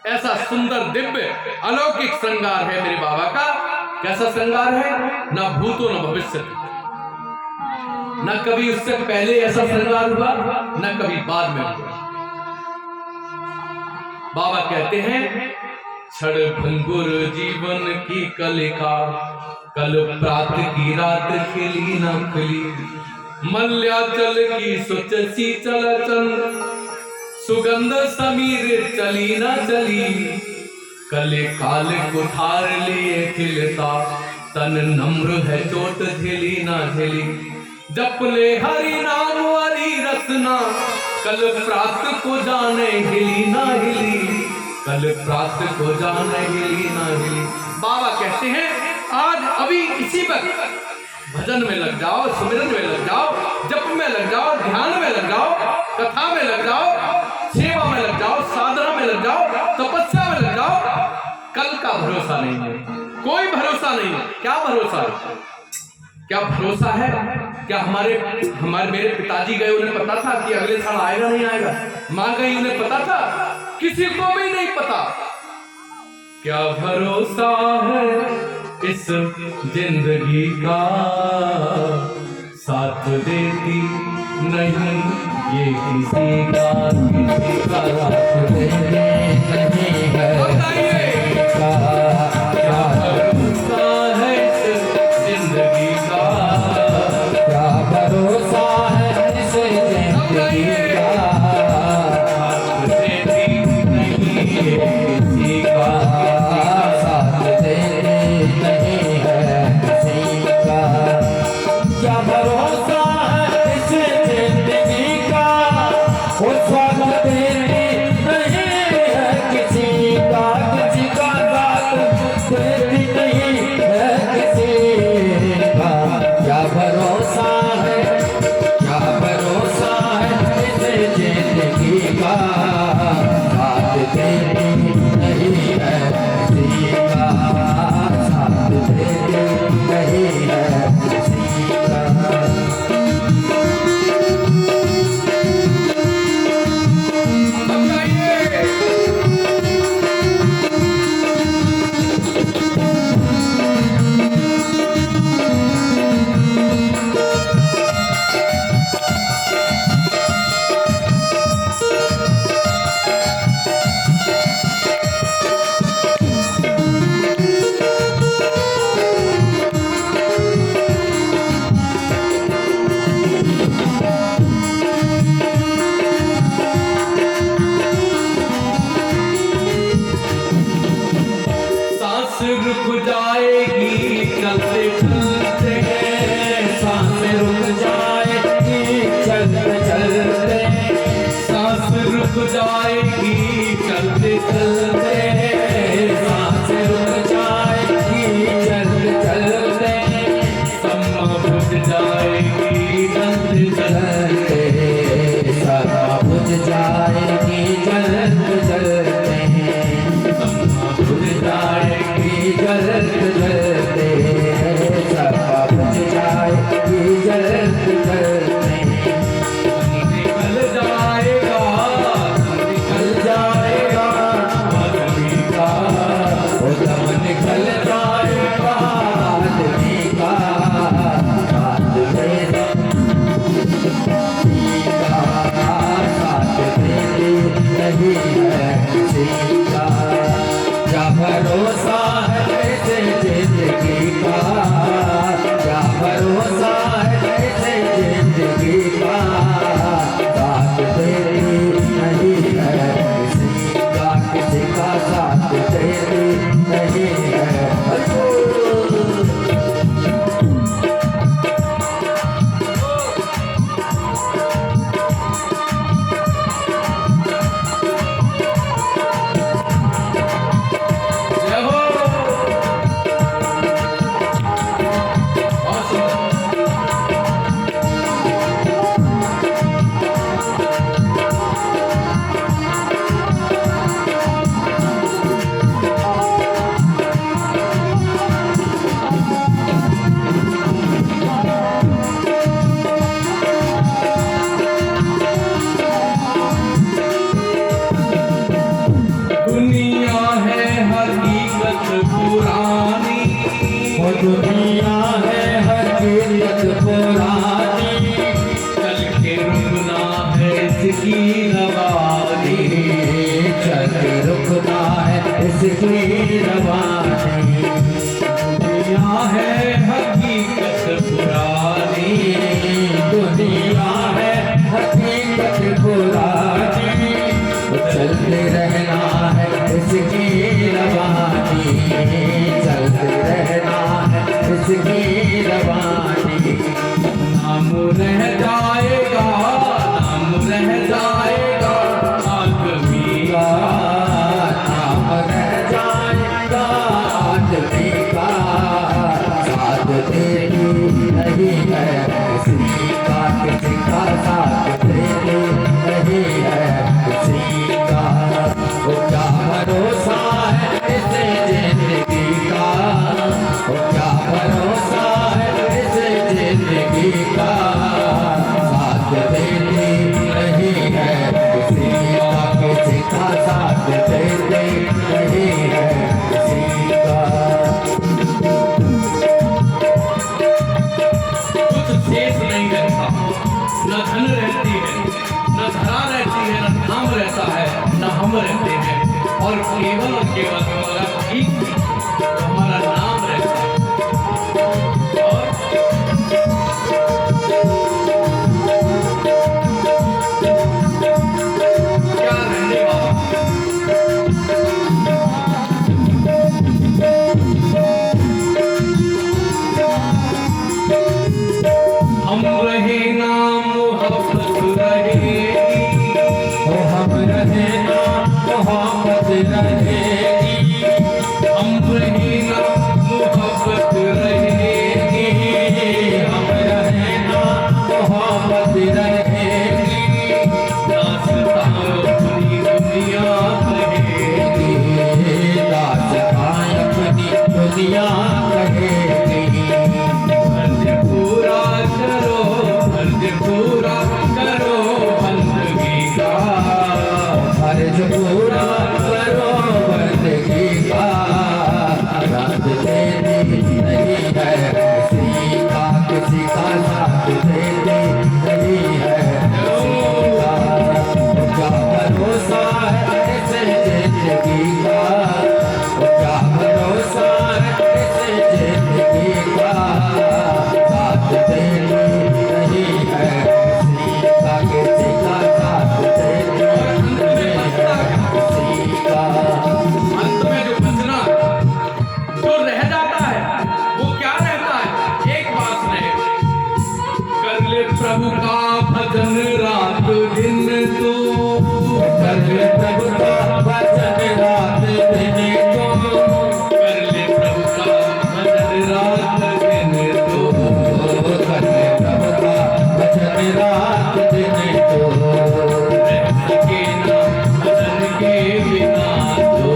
ऐसा सुंदर दिव्य अलौकिक श्रृंगार है मेरे बाबा का। कैसा श्रृंगार है, ना भूतो न भविष्य, न कभी उससे पहले ऐसा श्रृंगार हुआ, न कभी बाद में हुआ। बाबा कहते हैं क्षण भंगुर जीवन की कलिका, कल प्रात की रात खिली न खिली, मल्याचल की सुचसी चल चंद, सुगंध समीर चली ना चली, कले काल कुठार लिए खिलता, तन नम्र है चोट झेली ना झेली। जप ले हरि नाम हरि रसना, कल प्रात को जाने हिली ना हिली, कल प्रात को जाने हिली ना हिली। बाबा कहते हैं आज अभी इसी वक्त भजन में लग जाओ, सुमिरन में लग जाओ, जप में लग जाओ, ध्यान में लग जाओ, कथा में लग जाओ, सेवा में लग जाओ, साधना में लग जाओ, तपस्या में लग जाओ। कल का भरोसा नहीं है, कोई भरोसा नहीं है। क्या भरोसा है? क्या भरोसा है? क्या हमारे मेरे पिताजी गए, उन्हें पता था कि अगले साल आएगा नहीं आएगा? मां गई, उन्हें पता था? किसी को भी नहीं पता। क्या भरोसा है इस जिंदगी का, साथ देती नहीं ये किसी का साथ देती नहीं है। क्या भरोसा है इस जिंदगी का, क्या भरोसा है इस जिंदगी का, साथ देती नहीं ये किसी का, साथ देती नहीं है किसी का। क्या भरोसा है इस जिंदगी का, वो स्वागत देती नहीं है किसी का, किसी का साथ देती नहीं है किसी का। क्या भरोसा है, क्या भरोसा है इस जिंदगी का, साथ देती नहीं है किसी का, साथ देती नहीं है किसी का। रुक जाएगी चलते चलते, सांस रुक जाएगी चलते चलते, सांस रुक जाएगी चलते चलते, सांस रुक जाएगी चलते चलते, समा बुझ जाएगी चलते चलते, समा बुझ जाएगी चलते चलते, समा बुझ जाएगी जलते जलते, समा बुझ जाएगी जलते जलते। निकल जाएगा, निकल जाएगा आदमी का, वो दम निकल जाएगा आदमी का, साथ देगा साथ देती नहीं है किसी का। क्या भरोसा है ऐसे जिंदगी का, क्या भरोसा है ऐसे जिंदगी का, साथ देती नहीं है किसी का, किसी का साथ देती नहीं है। दुनिया है हकीकत पुरानी, चल के रुकना है इसकी रवानी, चल के रुकना है इसकी रवानी। दुनिया है हकीकत पुरानी, दुनिया है हकीकत पुरानी, इसकी रवानी। नाम रह जाएगा, नाम रह जाएगा आदमी का, नाम रह जाएगा आदमी का। साथ देती नहीं है किसी का, किसी का साथ देती नहीं है किसी का। वो क्या भरोसा है इस जिंदगी का, वो क्या भरोसा है इस जिंदगी का। साथ देती नहीं है किसी का, किसी का साथ देती नहीं है किसी का। कुछ शेष नहीं रहता, न धन रहती है, न धरा रहती है, न धाम रहता है, न हम रहते हैं, और केवल हमारा ठीक हमारा नाम रहता है। और क्या रहने वाला, हम रहे ना मोहब्बत रहेगी, हम रहे ना मोहब्बत रहेगी। हम रहे ना मोहब्बत रहेगी, हम रहे ना मोहब्बत रहेगी। दास्तां अपनी दुनिया कहेगी, दास्तां अपनी दुनिया कहेगी। फर्ज पूरा करो, फर्ज पूरा करो बंदगी का, फर्ज पूरा करो बंदगी का। रात देती नहीं है किसी का, किसी का साथ देती नहीं है किसी का। क्या भरोसा है इस जिंदगी का, क्या भरोसा है इस जिंदगी का। साथ देती नहीं है किसी का, किसी का साथ देती नहीं है किसी का। अंत में जो बचना जो रह जाता है वो क्या रहता है, एक बात रहे, कर ले प्रभु का भजन रात दिन तू, कर ले प्रभु का भजन रात दिन को। कर ले प्रभु का भजन रात दिन तू, कर ले प्रभु का भजन रात दिन को। रह सके ना भजन के बिना तो,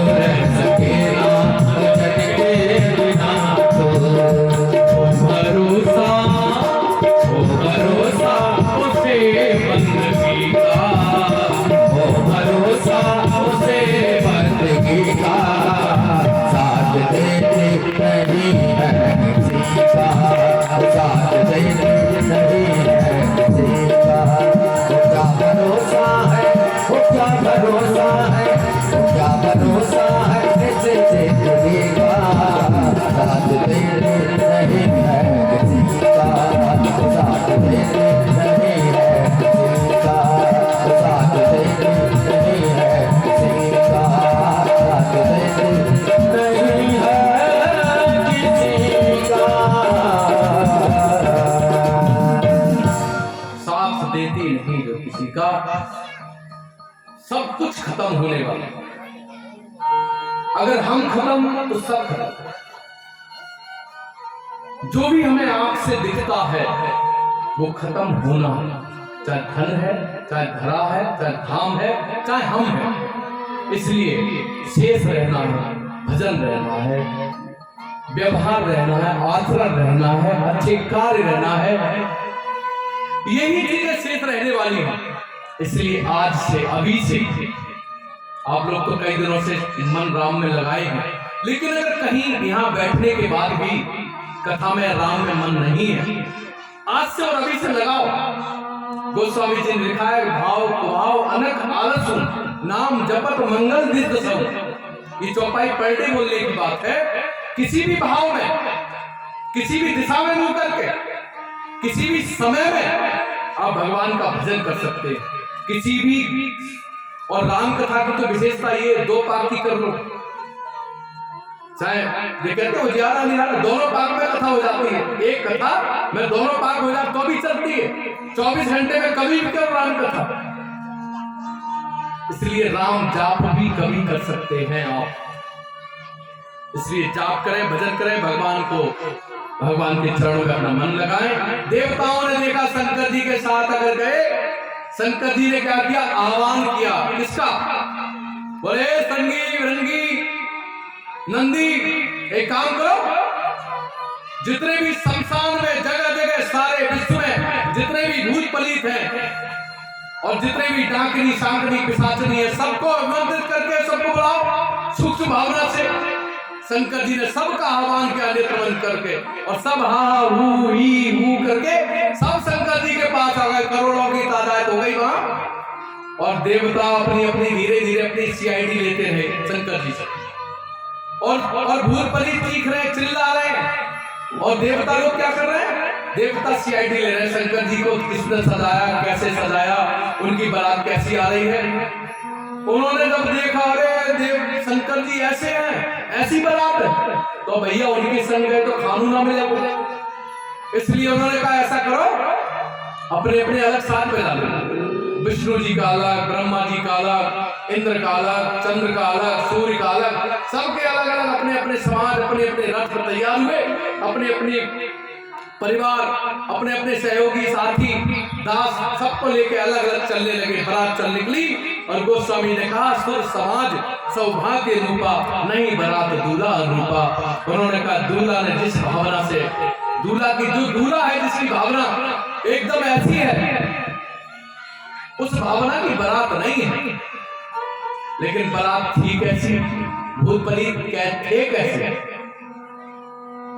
रह सके ना भजन के बिना तो। ओ भरोसा उसे बंदगी का, ओ भरोसा उसे बंदगी का। साथ देते नहीं है किसी का, साथ देते नहीं है किसी का। वो क्या भरोसा है, वो क्या भरोसा है, वो क्या भरोसा है इस जिंदगी का। साथ देते नहीं है किसी का, साथ देते नहीं है किसी का। साथ देते नहीं है किसी का, साथ देते नहीं है किसी का। साथ देती नहीं जो किसी का, सब कुछ खत्म होने वाला है। अगर हम खत्म तो सब खत्म। जो भी हमें आंख से दिखता है वो खत्म होना है, चाहे धन है, चाहे धरा है, चाहे धाम है, चाहे हम हैं। इसलिए शेष रहना है, भजन रहना है, व्यवहार रहना है, आचरण रहना है, अच्छे कार्य रहना है, यही चीजें शेष रहने वाली हैं। इसलिए आज से, अभी से, आप लोग तो कई दिनों से मन राम में लगाए हैं, लेकिन अगर कहीं यहाँ बैठने के बाद भी कथा में राम में मन नहीं है, आज से और अभी से लगाओ। गोस्वामी जी ने लिखा है, भाव कुभाव अनक आलसु नाम जपत मंगल नित्य सब। ये चौपाई पलटे बोलने की बात है। किसी भी भाव में, किसी भी दिशा में मुंह करके, किसी भी समय में आप भगवान का भजन कर सकते हैं, किसी भी। और राम कथा की तो विशेषता ये, दो पार्टी कर लो, चाहे ये कहते हो उजियारा निहारा दोनों पाक में कथा हो जाती है। एक कथा में दोनों पाक हो जाए तो भी चलती है। 24 घंटे में कभी भी करो राम कथा। इसलिए राम जाप भी कभी कर सकते हैं आप। इसलिए जाप करें, भजन करें, भगवान के चरणों में अपना मन लगाएं। देवताओं ने देखा शंकर जी के साथ अगर गए, शंकर जी ने क्या किया? आह्वान किया। किसका? बोले संगी रंगी नंदी, एक काम करो, जितने भी शमशान में जगह जगह सारे विश्व में जितने भी भूत पलीत हैं और जितने भी डाकनी सांकनी पिशाचनी है, सबको आमंत्रित करके सबको बुलाओ सूक्ष्म भावना से। शंकर जी ने सबका आह्वान किया नेत्र बंद करके, और सब हा हू ही हू करके सब शंकर जी के पास आ गए। करोड़ों की तादाद हो गई वहां, और देवता अपनी अपनी धीरे धीरे अपनी सीआईडी लेते रहे शंकर जी से। और भूत पलीत चीख रहे, चिल्ला रहे, और देवता लोग क्या कर रहे हैं? देवता सीआईडी ले रहे हैं शंकर जी को, किसने सजाया, कैसे सजाया, उनकी बारात कैसी आ रही है। उन्होंने जब देखा अरे देव शंकर जी ऐसे हैं, ऐसी बारात है, तो भैया उनके संग गए तो खानू ना मिले। इसलिए उन्होंने कहा ऐसा करो, अपने अपने अलग साथ में डालो। विष्णु जी का अलग, ब्रह्मा जी का अलग, इंद्र का अलग, चंद्र का अलग, सूर्य का अलग, सबके अलग अलग अपने अपने समाज, अपने अपने रथ पर तैयार हुए, अपने अपने परिवार, अपने अपने सहयोगी साथी दास सबको लेके अलग अलग चलने लगे। बारात चल निकली, और गोस्वामी ने कहा सुर समाज सौभाग्य रूपा, नहीं बारात दूल्हा रूपा। उन्होंने कहा दूल्हा ने जिस भावना से, दूल्हा की जो दूल्हा है जिसकी भावना एकदम ऐसी है, उस भावना की बारात नहीं है। लेकिन बारात थी कैसी? भूत पलीत थे कैसे?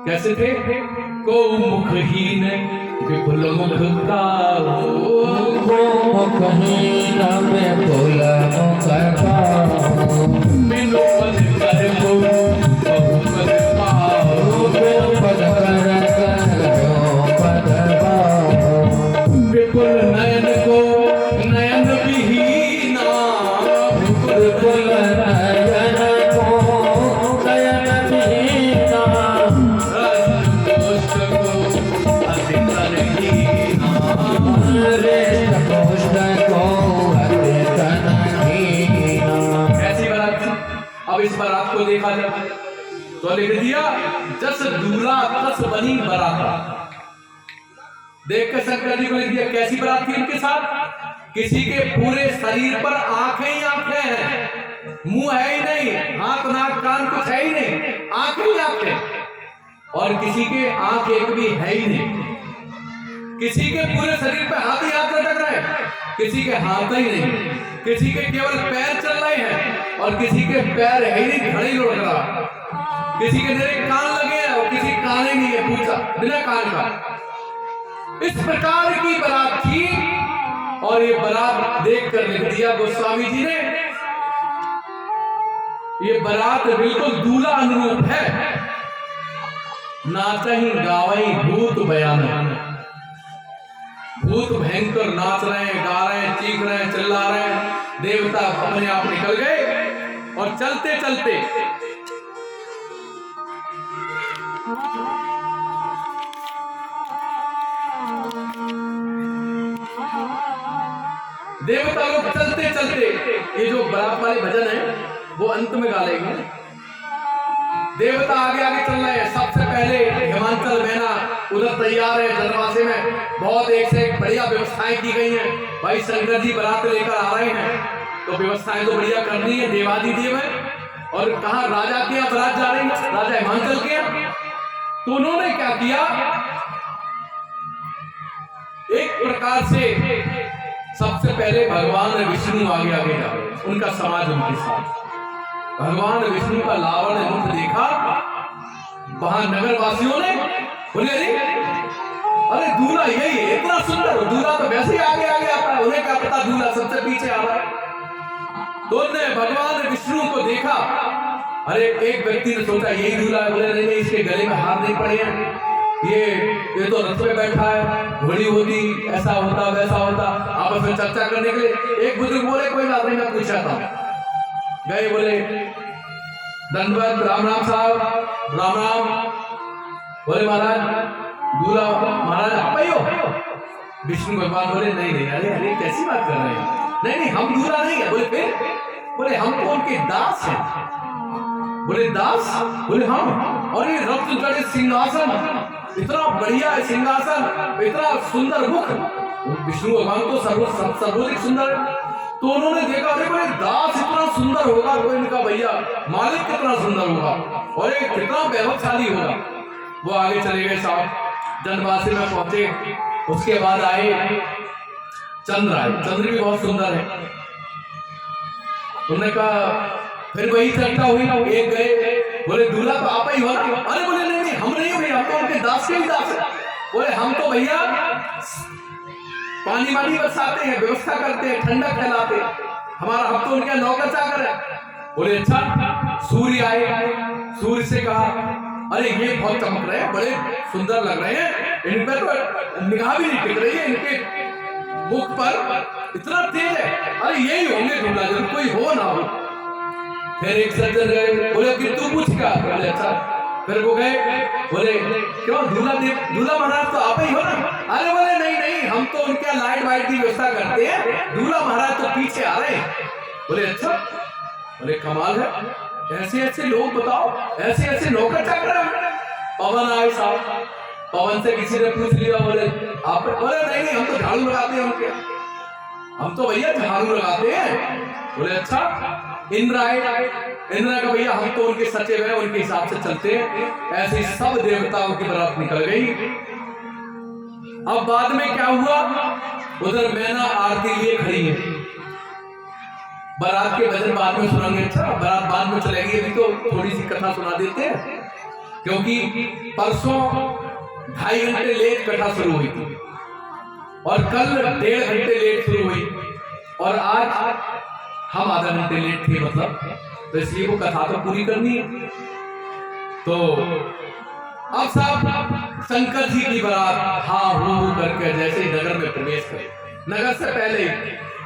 कैसे थे? को मुखहीन विपुल मुख का, को मुखहीन विपुल मुख का, बिनु पद कर को बहुपद पाओ, बिनु पद कर पाओ, विपुल नयन को नयन विहीना, विपुल नयन को नयन विहीना, रस को अधिक रहीना, रेत कोष्ठ को अधिक रहीना। ऐसी बारात थी। अब इस बारात को देखा जाए तो लिख दिया जस दूल्हा तस बनी बारात। देख के शंकर जी को लिख दिया कैसी बारात थी इनके साथ? किसी के पूरे शरीर पर आंखें ही आंखें हैं, मुंह है ही नहीं, हाथ नाक कान कुछ है ही नहीं, आंखें ही आंखें। और किसी के आंख एक भी है ही नहीं। किसी के पूरे शरीर पे हाथ ही हाथ लटक रहे हैं, किसी के हाथ ही नहीं, किसी के केवल पैर चल रहे हैं, और किसी के पैर है ही नहीं, घड़ी लुढ़क रहा। किसी के मेरे कान लगे हैं और किसी कान ही नहीं है, पूछा बिना कान का। इस प्रकार की बारात थी, और ये बारात देखकर लिख दिया गोस्वामी जी ने, ये बारात बिल्कुल दूल्हा अनुरूप है। नाचही गावही भूत बयान, भूत भयंकर नाच रहे हैं, गा रहे हैं, चीख रहे हैं, चिल्ला रहे हैं। देवता अपने आप निकल गए, और चलते चलते देवता लोग चलते चलते, ये जो बारात वाले भजन है वो अंत में गा लेंगे। देवता आगे आगे चल रहे हैं। सबसे पहले हिमांचल मैना उधर तैयार है, जनवासे में बहुत एक से एक बढ़िया व्यवस्थाएं की गई हैं। भाई शंकर जी बारात लेकर आ रहे हैं, तो व्यवस्थाएं तो बढ़िया करनी है, देवादिदेव है। और कहा राजा के यहाँ बारात जा रही है, राजा हिमांचल के यहाँ। तो उन्होंने क्या किया, एक प्रकार से सबसे पहले भगवान विष्णु आगे आगे जा रहे, उनका समाज उनके साथ। भगवान विष्णु का लावण्य मुख देखा वहां नगर वासियों ने, बोले अरे दूल्हा यही है, इतना सुंदर दूल्हा तो वैसे ही आगे आगे आता है, उन्हें क्या पता दूल्हा सबसे पीछे आ रहा है। तो उन्होंने भगवान विष्णु को देखा। अरे एक व्यक्ति ने सोचा यही दूल्हा है, बोले नहीं इसके गले में हार नहीं पड़े हैं, ये तो रथ में बैठा है, घोड़ी होती, ऐसा होता वैसा होता। आपस में चर्चा करने के लिए एक बुजुर्ग बोले कोई बात नहीं, मैं पूछा था। गए बोले दंडवत, राम राम साहब, राम राम। बोले महाराज दूल्हा महाराज आप ही हो? विष्णु भगवान बोले नहीं नहीं, अरे अरे कैसी बात कर रहे हैं, नहीं नहीं हम दूल्हा नहीं है। बोले फिर? बोले हम तो उनके दास हैं। बोले दास? बोले हम। और ये रत्न जड़ित सिंहासन, इतना बढ़िया सिंहासन, इतना सुंदर मुख, विष्णु भगवान तो सर्वाधिक सुंदर है। तो उन्होंने देखा, अरे बोले दास इतना सुंदर होगा तो इनका भैया मालिक कितना सुंदर होगा और ये कितना वैभवशाली होगा। वो आगे चले गए साहब, जनवासी में पहुंचे। उसके बाद आए चंद्र, आए चंद्र भी बहुत सुंदर है। उन्होंने कहा, फिर वही चर्चा हुई, एक गए, बोले दूल्हा तो आप ही हो ना? अरे बोले नहीं नहीं हम नहीं हो भैया, हम तो उनके दास के ही दास है। बोले हम तो भैया पानी वानी बरसाते हैं, व्यवस्था करते हैं, ठंडक फैलाते हैं, हमारा हम तो उनके नौकर चाकर है। बोले अच्छा। सूर्य आए, सूर्य से कहा, अरे ये बहुत चमक रहे हैं, बड़े सुंदर लग रहे हैं, इन पर तो निगाह भी नहीं टिक रही है, इनके मुख पर इतना तेज है, अरे यही होंगे दूल्हा, जब कोई हो ना हो। फिर एक सज्जन गए, बोले कि तू पूछ क्या? बोले अच्छा। फिर वो गए, बोले क्यों दूल्हा महाराज तो आप ही हो ना? अरे बोले नहीं नहीं हम तो उनके लाइट वाइट की व्यवस्था करते हैं, दूल्हा महाराज तो पीछे आ रहे हैं। बोले अच्छा। बोले कमाल है, ऐसे ऐसे लोग बताओ, ऐसे ऐसे नौकर चाकर हैं। पवन आए साहब, पवन से किसी ने पूछ लिया, बोले आप? बोले नहीं नहीं हम तो झाड़ू लगाते हैं उनके, हम तो भैया झाड़ू लगाते हैं। बोले अच्छा। इंद्र आए, इंद्र का भैया हम तो उनके सचिव हैं, उनके हिसाब से चलते हैं। ऐसे सब देवताओं की बारात निकल गई। अब बाद में क्या हुआ, उधर मैना आरती लिए खड़ी है। बारात के भजन बाद में सुनाएंगे, अच्छा बारात बाद में चलेगी, अभी तो थोड़ी सी कथा सुना देते हैं, क्योंकि परसों 2.5 घंटे लेट कथा शुरू हुई थी और कल 1.5 घंटे लेट शुरू हुई और आज हम आधा घंटे लेट थे, मतलब तो इसलिए वो कथा तो पूरी करनी है। तो अब साहब शंकर जी की बारात हाँ हो करके जैसे ही नगर में प्रवेश करे, नगर से पहले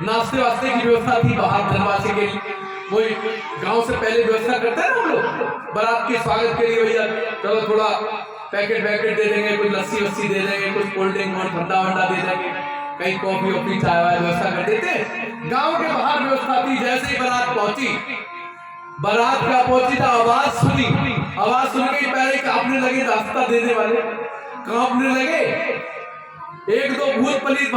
नाश्ते वास्ते की व्यवस्था थी बाहर धनवासी के लिए, कोई गांव से पहले व्यवस्था करते हैं ना हम लोग बारात के स्वागत के लिए, भैया चलो थोड़ा पैकेट दे देंगे, कुछ लस्सी वस्सी दे देंगे, कुछ कोल्ड ड्रिंक और ठंडा वंडा दे देंगे, कहीं कॉफी वॉफी चाय वाय व्यवस्था कर देते। गांव के बाहर व्यवस्था थी। जैसे ही बारात पहुंची, बारात का पहुंची तो आवाज सुन के पहले कांपने लगे, रास्ता देने वाले कांपने लगे। एक दो भूत पलीत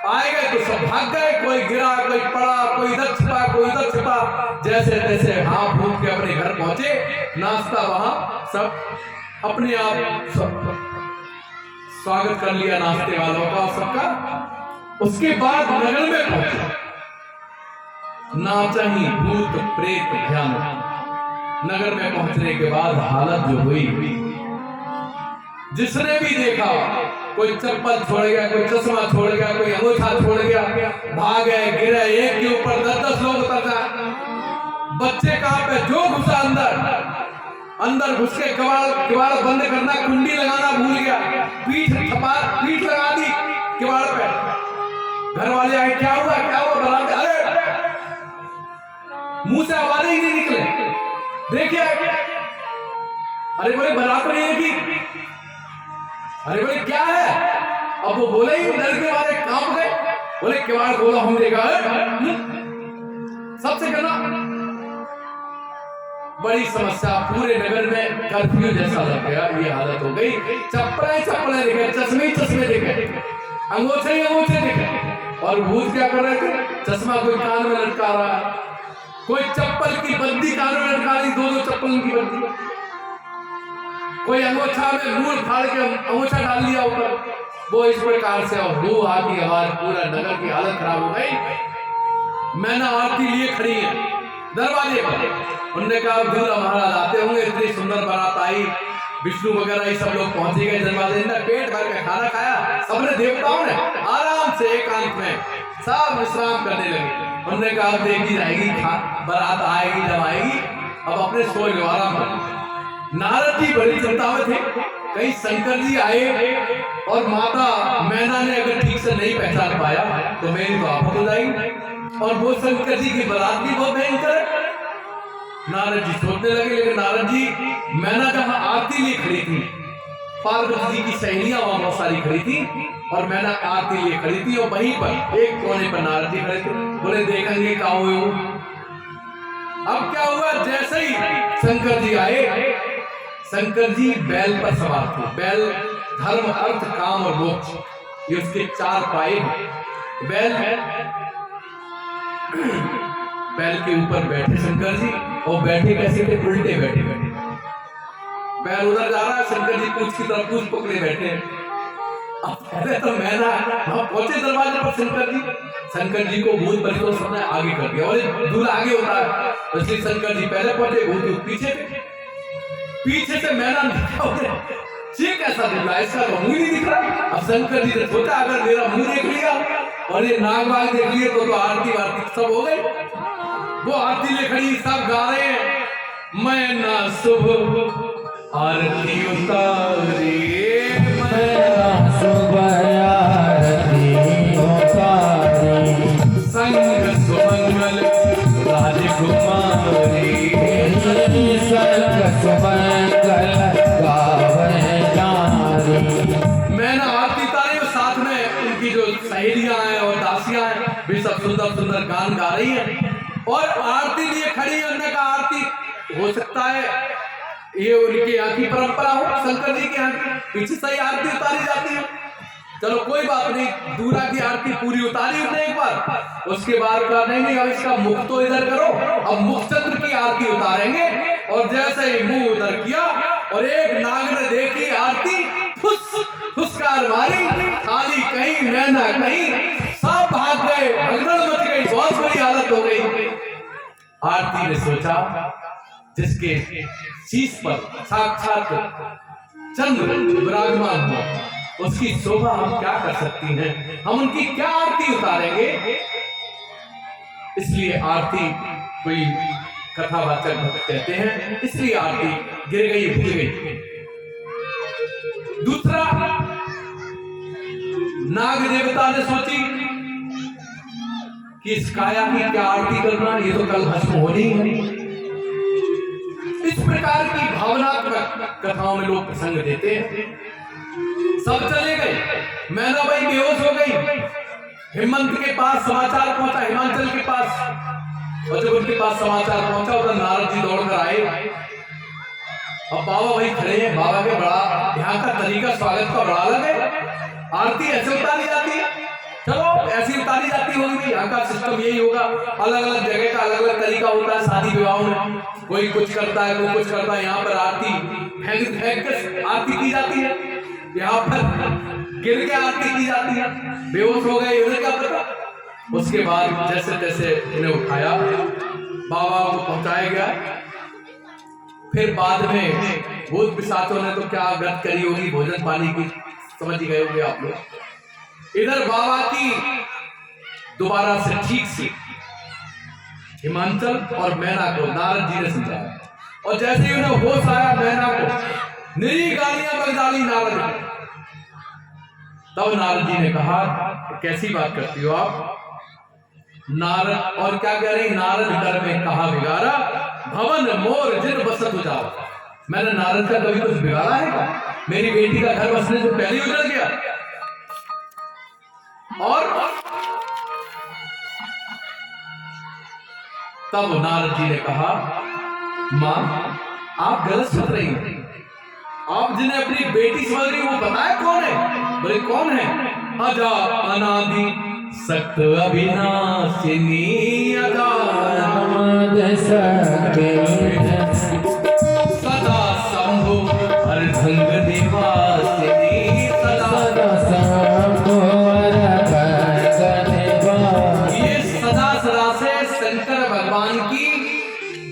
आए गए तो सब भाग गए, कोई गिरा, कोई पड़ा, कोई इधर छिपा, कोई उधर छिपा, जैसे तैसे हाथ फूट के अपने घर पहुंचे। नाश्ता वहां सब अपने आप सब स्वागत कर लिया नाश्ते वालों का सबका। उसके बाद नगर में पहुंचे, ना चाहिए भूत प्रेत भयानक। नगर में पहुंचने के बाद हालत जो हुई, जिसने भी देखा, कोई चप्पल छोड़ गया, कोई चश्मा छोड़ गया, कोई अंगूठा छोड़ गया, भागे गिरे, एक के ऊपर 10-10 लोग उतर जाए। बच्चे कहां पे, जो घुसा अंदर घुस के किवाड़ बंद करना, कुंडी लगाना भूल गया, पीठ लगा दी किवाड़ पे। घर वाले आए, क्या हुआ बारात? अरे मुंह से आवाज ही नहीं निकले, देखिए। अरे बोले बारात नहीं है कि? अरे बोले क्या है? अब वो बोले ही डर के मारे कांप गए। बोले किवाड़ खोलो, हम देखा सबसे कहना बड़ी समस्या, पूरे नगर में कर्फ्यू जैसा लग गया, ये हालत हो गई। चप्पलें दिखे, चश्मे दिखे, अंगूठे दिखे। और भूत क्या कर रहे थे? चश्मा कोई कान में लटका रहा है, कोई चप्पल की बद्दी कान में लटका रही, 2-2 चप्पल की बद्दी, कोई अंगूठा में मुंह फाड़ के अंगूठा डाल दिया ऊपर। वो इस प्रकार से हो आती आवाज, पूरा नगर की हालत खराब हो गई। मैंने आरती लिए खड़ी है दरवाजे पर। उन्होंने कहा दूल्हा महाराज आते होंगे, इतनी सुंदर बारात आई, विष्णु वगैरह ये सब लोग पहुंचे गए दरवाजे, ने पेट भर के खाना खाया, सबने देवताओं ने आराम से एकांत में सब विश्राम करने लगे। उन्होंने कहा देखी जाएगी, बारात आएगी जब आएगी, अब अपने सोए लो आराम कर। नारद जी बड़ी चिंता में थे, कहीं शंकर जी आए और माता मैना ने अगर ठीक से नहीं पहचान पाया तो मेरी तो आफत हो जाएगी। और वो शंकर जी की बारात भी बहुत भयंकर है। नारद जी सोचने लगे, लेकिन नारद जी मैना जहां आरती लिए खड़ी थी, पार्वती जी की सहेलियां वहां बहुत सारी खड़ी थी और मैना आरती लिए खड़ी थी, और वहीं पर एक कोने पर नारद जी खड़े थे। बोले देखेंगे क्या हुए हो। अब क्या हुआ, जैसे ही शंकर जी आए, शंकर जी बैल पर सवार थे। बैल धर्म अर्थ काम और मोक्ष, ये उसके 4 पाए हैं। बैल के ऊपर बैठे शंकर जी, और बैठे कैसे थे, उल्टे बैठे बैठे। बैल उधर जा रहा है, शंकर जी पूछ की तरफ पूछ पकड़े बैठे हैं। अब पहले तो मैना वहां पहुंचे दरवाजे पर, शंकर जी को भूत परिवार सबने आगे कर दिया, और दूल्हा आगे होता है, इसलिए शंकर जी पहले पहुंचे, भूत पीछे थे। पीछे से मैना ये कैसा दूल्हा, इसका तो मुंह नहीं दिख रहा। अब शंकर जी ने सोचा अगर मेरा मुंह देख लिया और ये नाग वाग देख लिए तो आरती वारती सब हो गई। वो आरती ले खड़ी, सब गा रहे हैं, मैना सुबह आरती उतारी, मैना सुबह आरती उतारी, संग सुमंगल राजकुमारी, संग सुमंगल गावे नारी। मैंने आरती उतारी और साथ में उनकी जो सहेलियां हैं और दासियां हैं वे सब सुंदर सुंदर गान गा रही हैं, और आरती लिए खड़ी है। उन्होंने कहा आरती हो सकता है ये उनके यहाँ की परंपरा हो, शंकर जी के यहाँ की, पीछे से ही आरती उतारी जाती है। चलो कोई बात नहीं, दूल्हा की आरती पूरी उतारी उसने एक बार, उसके बाद कहा नहीं अब इसका मुख तो इधर करो, अब मुखचंद्र की आरती उतारेंगे। और जैसे ही मुंह उधर किया और एक नाग ने देखी आरती, फुसकार मारी, थाली कहीं मैना कहीं, सब भाग गए, भगदड़ मच गई, बहुत बुरी हालत हो गई। आरती ने सोचा जिसके शीश पर साक्षात चंद्र विराजमान हो, उसकी शोभा हम क्या कर सकती हैं, हम उनकी क्या आरती उतारेंगे। इसलिए आरती कोई कथावाचक भक्त कहते हैं, इसलिए आरती गिर गई, भूल गई। दूसरा, नाग देवता ने सोची कि इस काया की क्या आरती करना, ये तो कल भस्म होनी है। इस प्रकार की भावनात्मक कथाओं में लोग प्रसंग देते हैं। सब चले गए, मैना भाई बेहोश हो गई। हेमंत के पास समाचार पहुंचा, हिमाचल के पास, और जब उनके पास समाचार पहुंचा उधर नारद जी दौड़कर आए। अब बाबा भाई खड़े हैं, बाबा के बड़ा यहाँ का तरीका स्वागत का बड़ा अलग है। आरती ऐसे उतारी जाती है, चलो ऐसी उतारी जाती होगी, यहाँ का सिस्टम यही होगा। अलग अलग जगह का अलग अलग तरीका होता है, शादी विवाहों में कोई कुछ करता है, कोई कुछ करता है। यहाँ पर आरती फेंक के आरती की जाती है, यहाँ पर गिर के आरती की जाती है। बेहोश हो गए, उन्हें क्या पता। उसके बाद जैसे तैसे इन्हें उठाया, बाबा को पहुंचाया गया। फिर बाद में भूत पिशाचों ने तो क्या गत करी होगी, भोजन पानी की, समझ ही गए होंगे आप लोग। इधर बाबा की दोबारा से ठीक से हिमाचल और मैना को नारद जी ने समझाया, और जैसे ही उन्हें होश आया मैना को निरी गालियां बक डाली नारद ने। तब नारद जी ने कहा कैसी बात करती हो आप। नारद और क्या कह रही, नारद घर में कहा बिगाड़ा, भवन मोर जिन बसत हो जाओ। मैंने नारद का कभी कुछ बिगाड़ा है क्या? मेरी बेटी का घर बसने से पहले ही उजड़ गया। और तब नारद जी ने कहा मां आप गलत सोच रही हैं, आप जिन्हें अपनी बेटी समझ रही वो पता है कौन है? बोले कौन है? अजा अनादि सक्त अविनाशिनी, अजा सदा शंभु अर्धंग निवासिनी, सदा शंभु ये सदा सदा से शंकर भगवान की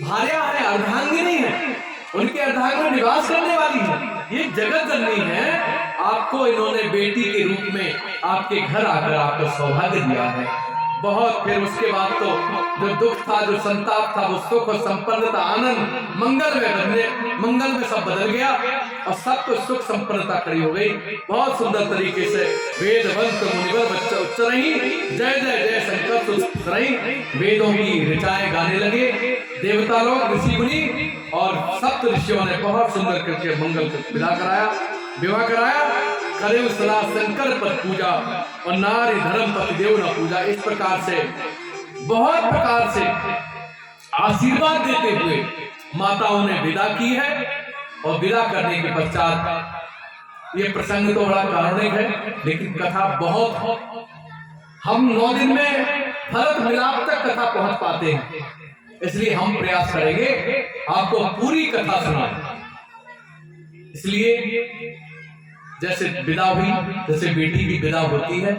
भार्या है, अर्धांगिनी है, उनके अर्धांग में निवास करने वाली है। ये जगत जननी है। आपको इन्होंने बेटी के रूप में आपके घर आकर आपको सौभाग्य दिया है बहुत। फिर उसके बाद तो जो दुख था, जो संताप था, वो सुख और संपन्नता, आनंद, मंगल में सब बदल गया। और सबको सुख संपन्नता खड़ी हो गई। बहुत सुंदर तरीके से वेदवंत मुनिवर बच्चा उच्चरही जय जय जय शंकर सुरही वेदों की ऋचाएं गाने लगे। देवता लोग ऋषि मुनि और सप्त ऋषियों ने बहुत सुंदर करके मंगल विवाह कराया। करे सदा शंकर पर पूजा और नारी धर्म पति देव न पूजा। इस प्रकार से बहुत प्रकार से आशीर्वाद देते हुए माताओं ने विदा की है। और विदा करने के पश्चात ये प्रसंग तो बड़ा कारुणिक है, लेकिन कथा बहुत, हम 9 दिन में फलक मिलाप तक कथा पहुंच पाते हैं, इसलिए हम प्रयास करेंगे आपको पूरी कथा सुनाएं। इसलिए जैसे विदा हुई, जैसे बेटी की विदा होती है,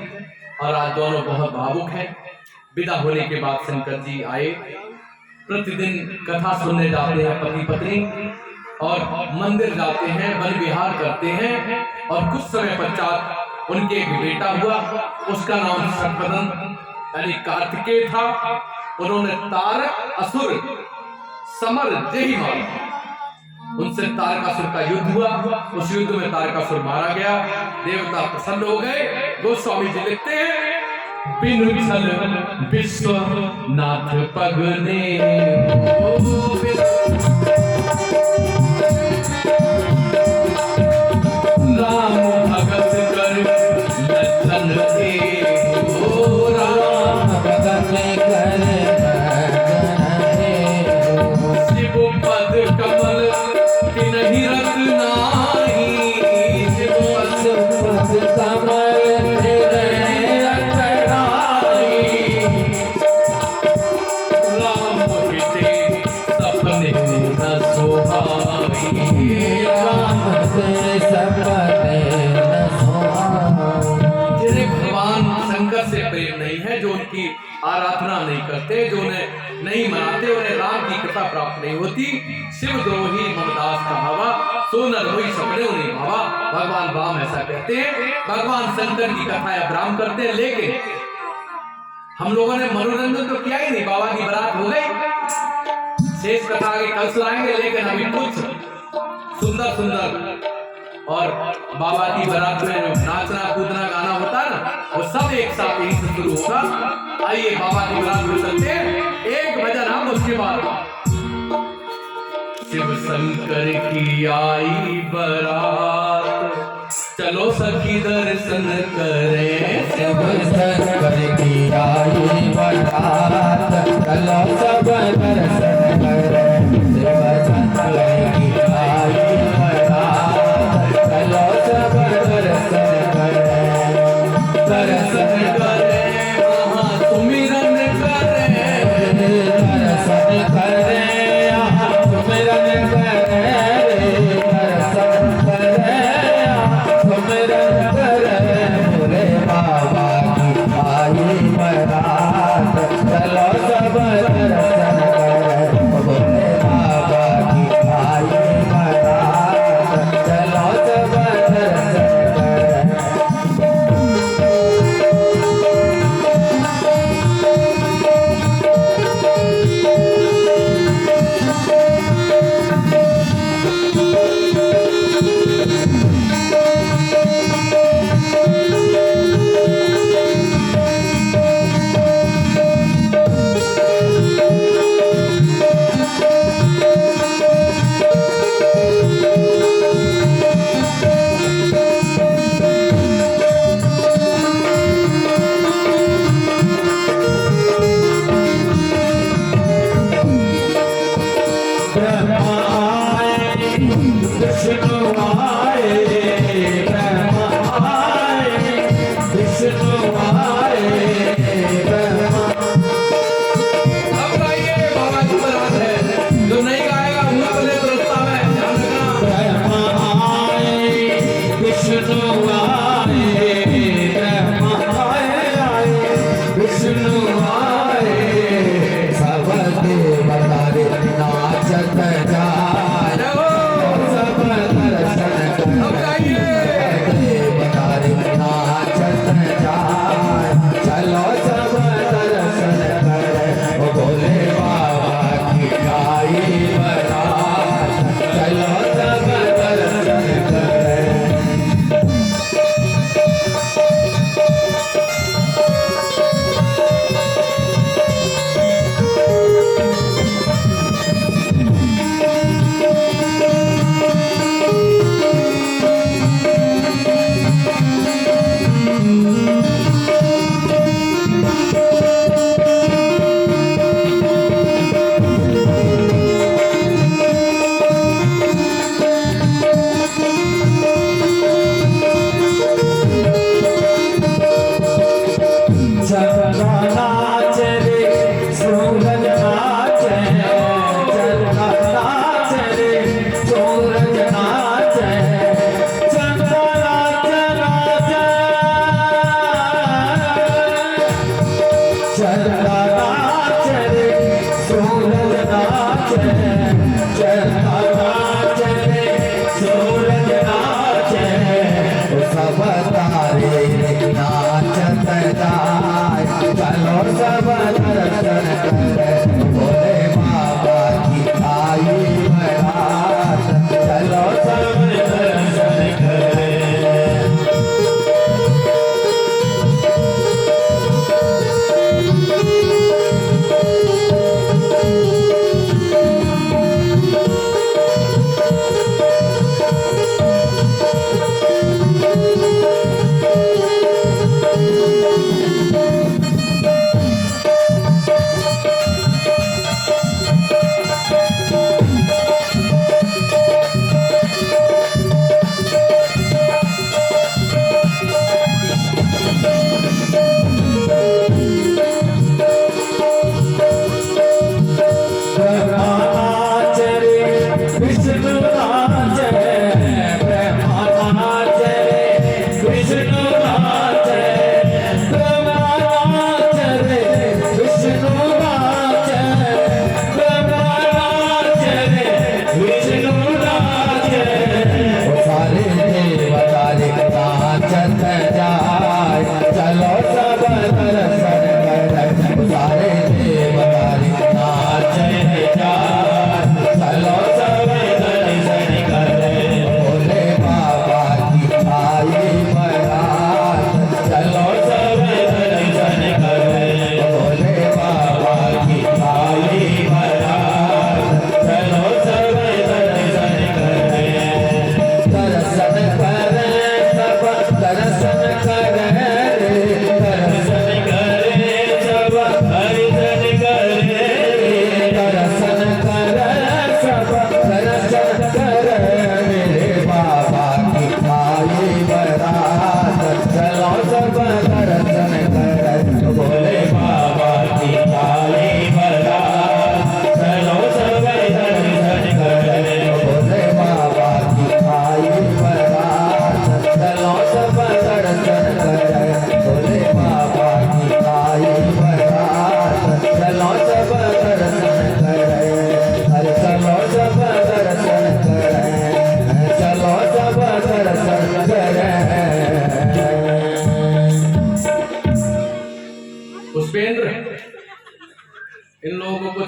और आज दोनों बहुत भावुक हैं। विदा होने के बाद शंकर जी आए। प्रतिदिन कथा सुनने जाते हैं पति पत्नी, और मंदिर जाते हैं, वन विहार करते हैं। और कुछ समय पश्चात उनके एक बेटा हुआ, उसका नाम सर्पदंत यानी कार्तिकेय था। उन्होंने तारक असुर समर जही मारा, उनसे तारकासुर का युद्ध हुआ। उस युद्ध में तारकासुर मारा गया। देवता प्रसन्न हो गए। गोस्वामी जी लिखते हैं बिनु छल विश्वनाथ पगने राम भगत कर लखन राम भगत कर शिव पद कमल नहीं रखनाही, शिव पद कमल नहीं रखनाही। राम के सपने न सोहाई, राम के सपने न सोहाई। जिन्हें भगवान शंकर से प्रेम नहीं है, जो उनकी आराधना नहीं करते, जो उन्हें नहीं मनाते, उन्हें राम की कृपा प्राप्त नहीं होती। शिव द्रोही ममदास कहावा, सो न रोही सपने उन्हें भावा। भगवान राम ऐसा कहते हैं। भगवान शंकर की कथा अब्राम करते हैं, लेकिन हम लोगों ने मनोरंजन तो किया ही नहीं। बाबा की बारात हो गई, शेष कथा आगे कल सुनाएंगे, लेकिन अभी कुछ सुंदर सुंदर और बाबा की बारात में नाचना कूदना गाना होता है ना, वो सब एक साथ यहीं से शुरू होगा। आइए बाबा की बारात में चलते हैं, एक भजन हम उसके बाद। शिव शंकर की आई बारात, चलो सखी दर्शन करें। शिव शंकर की आई बारात, चलो सब दर्शन करें। शिव शंकर की आई बारात, चलो सब दर्शन करें। दर्शन करें वहाँ सुमिरन करें, दर्शन करें सुमिरन करें, दर्शन करें सुमिरन करें। भोले बाबा की आई बारात, चलो सब दर्शन करें। भोले बाबा की आई बारात, चलो सब दर्शन करें। चलो सब दर्शन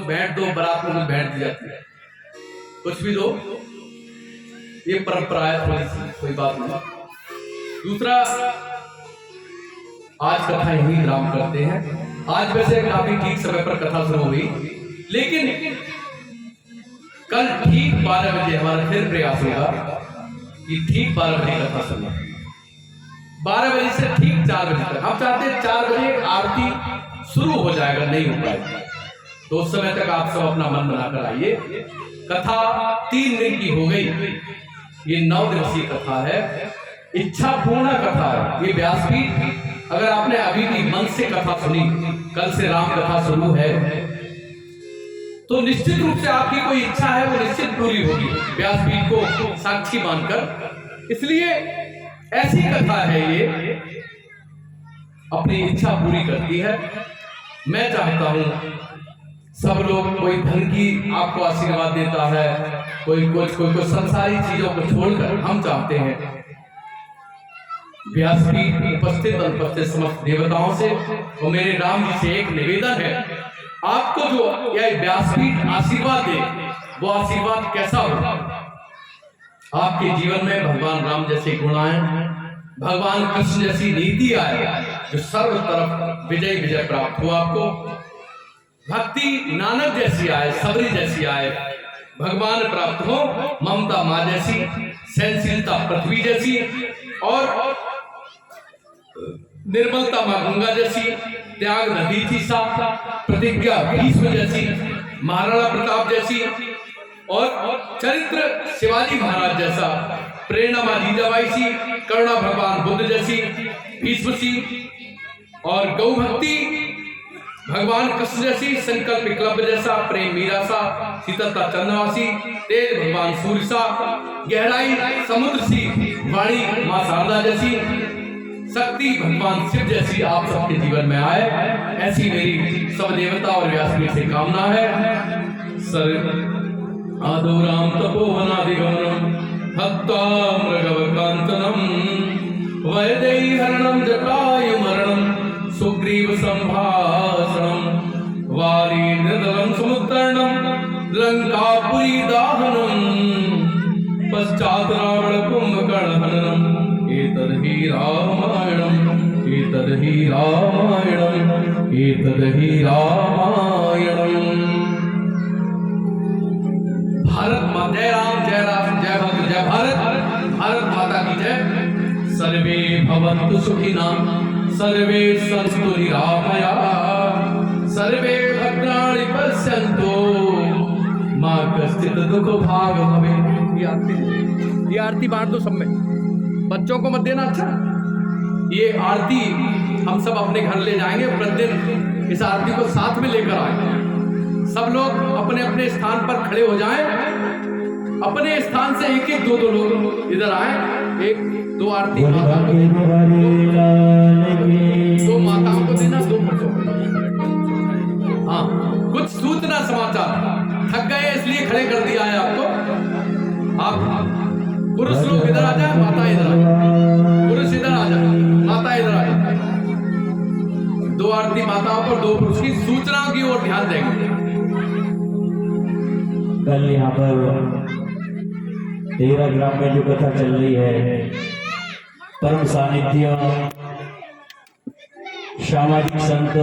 भेंट दो, बारात में कुछ भेंट दी जाती है, कुछ भी दो, ये परंपरा है थोड़ी सी, कोई बात नहीं। दूसरा, आज कथा यही विराम करते हैं। आज वैसे काफी ठीक समय पर कथा शुरू हुई, लेकिन कल ठीक 12 बजे हमारा फिर प्रयास होगा कि ठीक 12 बजे कथा सुनना, 12 बजे से ठीक 4 बजे तक। हम चाहते हैं 4 बजे आरती शुरू हो जाएगा, नहीं हो पाएगा तो उस समय तक आप सब अपना मन बनाकर आइए। कथा 3 दिन की हो गई, ये 9 दिवसीय कथा है, इच्छा पूर्ण कथा है। ये व्यासपीठ, अगर आपने अभी भी मन से कथा सुनी, कल से राम कथा शुरू है, तो निश्चित रूप से आपकी कोई इच्छा है वो निश्चित पूरी होगी, व्यासपीठ को साक्षी मानकर। इसलिए ऐसी कथा है ये, अपनी इच्छा पूरी करती है। मैं चाहता हूं सब लोग, कोई धन की आपको आशीर्वाद देता है, कोई संसारी चीजों को छोड़कर, हम चाहते हैं व्यासपीठ उपस्थित अनुपस्थित समस्त देवताओं से और मेरे राम जी से एक निवेदन है, आपको जो यह व्यासपीठ आशीर्वाद दे, वो आशीर्वाद कैसा हो? आपके जीवन में भगवान राम जैसे गुण आए, भगवान कृष्ण जैसी नीति आए, जो सर्व तरफ विजय विजय प्राप्त हो, आपको भक्ति नानक जैसी आए, सबरी जैसी आए, भगवान प्राप्त हो, ममता माँ जैसी, सहनशीलता पृथ्वी जैसी, और निर्मलता माँ गंगा जैसी, त्याग नदी थी सा, प्रतिज्ञा भीष्म जैसी, महाराणा प्रताप जैसी, और चरित्र शिवाजी महाराज जैसा, प्रेरणा माँ जीजाबाई सी, करुणा भगवान बुद्ध जैसी, भीष्म सी, और गौ भक्ति भगवान कृष्ण जैसी, संकल्प एकलव्य जैसा, प्रेम मीरा सा, शीतलता चंद्रवासी, तेज भगवान सूर्य सा, गहराई समुद्र सी, वाणी माँ शारदा जैसी, शक्ति भगवान शिव जैसी आप सबके जीवन में आए, ऐसी मेरी सब देवता और व्यासपीठ से कामना है। सर आदो राम तपोवनादिगमनम हत्ताम्रगवकांतनम वैदेही हरणम जटायु मरणम सुग्रीव संभाषणम वाली निर्दलं समुत्तरणम लंकापुरी दाहनम पश्चात रावण कुंभकर्ण हननम एतद्हि रामायणम् एतद्हि रामायणम् एतद्हि रामायणम्। भारत माता, जय राम जय राम जय भक्त जय भारत, भारत माता की जय। सर्वे भवन्तु सुखिनः, सर्वे सन्तु निरामया, सर्वे भद्राणि पश्यन्तु मा कश्चित् दुःख भाग् भवेत्। ये आरती बांट दो सब में, बच्चों को मत देना। अच्छा, ये आरती हम सब अपने घर ले जाएंगे, प्रतिदिन इस आरती को साथ में लेकर आएंगे। सब लोग अपने अपने स्थान पर खड़े हो जाएं, अपने स्थान से एक एक दो दो लोग इधर आए, एक दो आरती माताओं को देना, दो माताओं को देना, दो बच्चों को। हाँ, कुछ सूचना समाचार, थक गए इसलिए खड़े कर दिया है आपको। आप पुरुष लोग इधर आ जाए, माता इधर आ जाए, पुरुष इधर आ जाए, माता इधर आ जाए। दो आरती माताओं पर, दो पुरुष की सूचनाओं की ओर ध्यान देंगे। कल यहाँ पर 13 ग्राम में जो कथा चल रही है, परम सानिध्य सामाजिक संत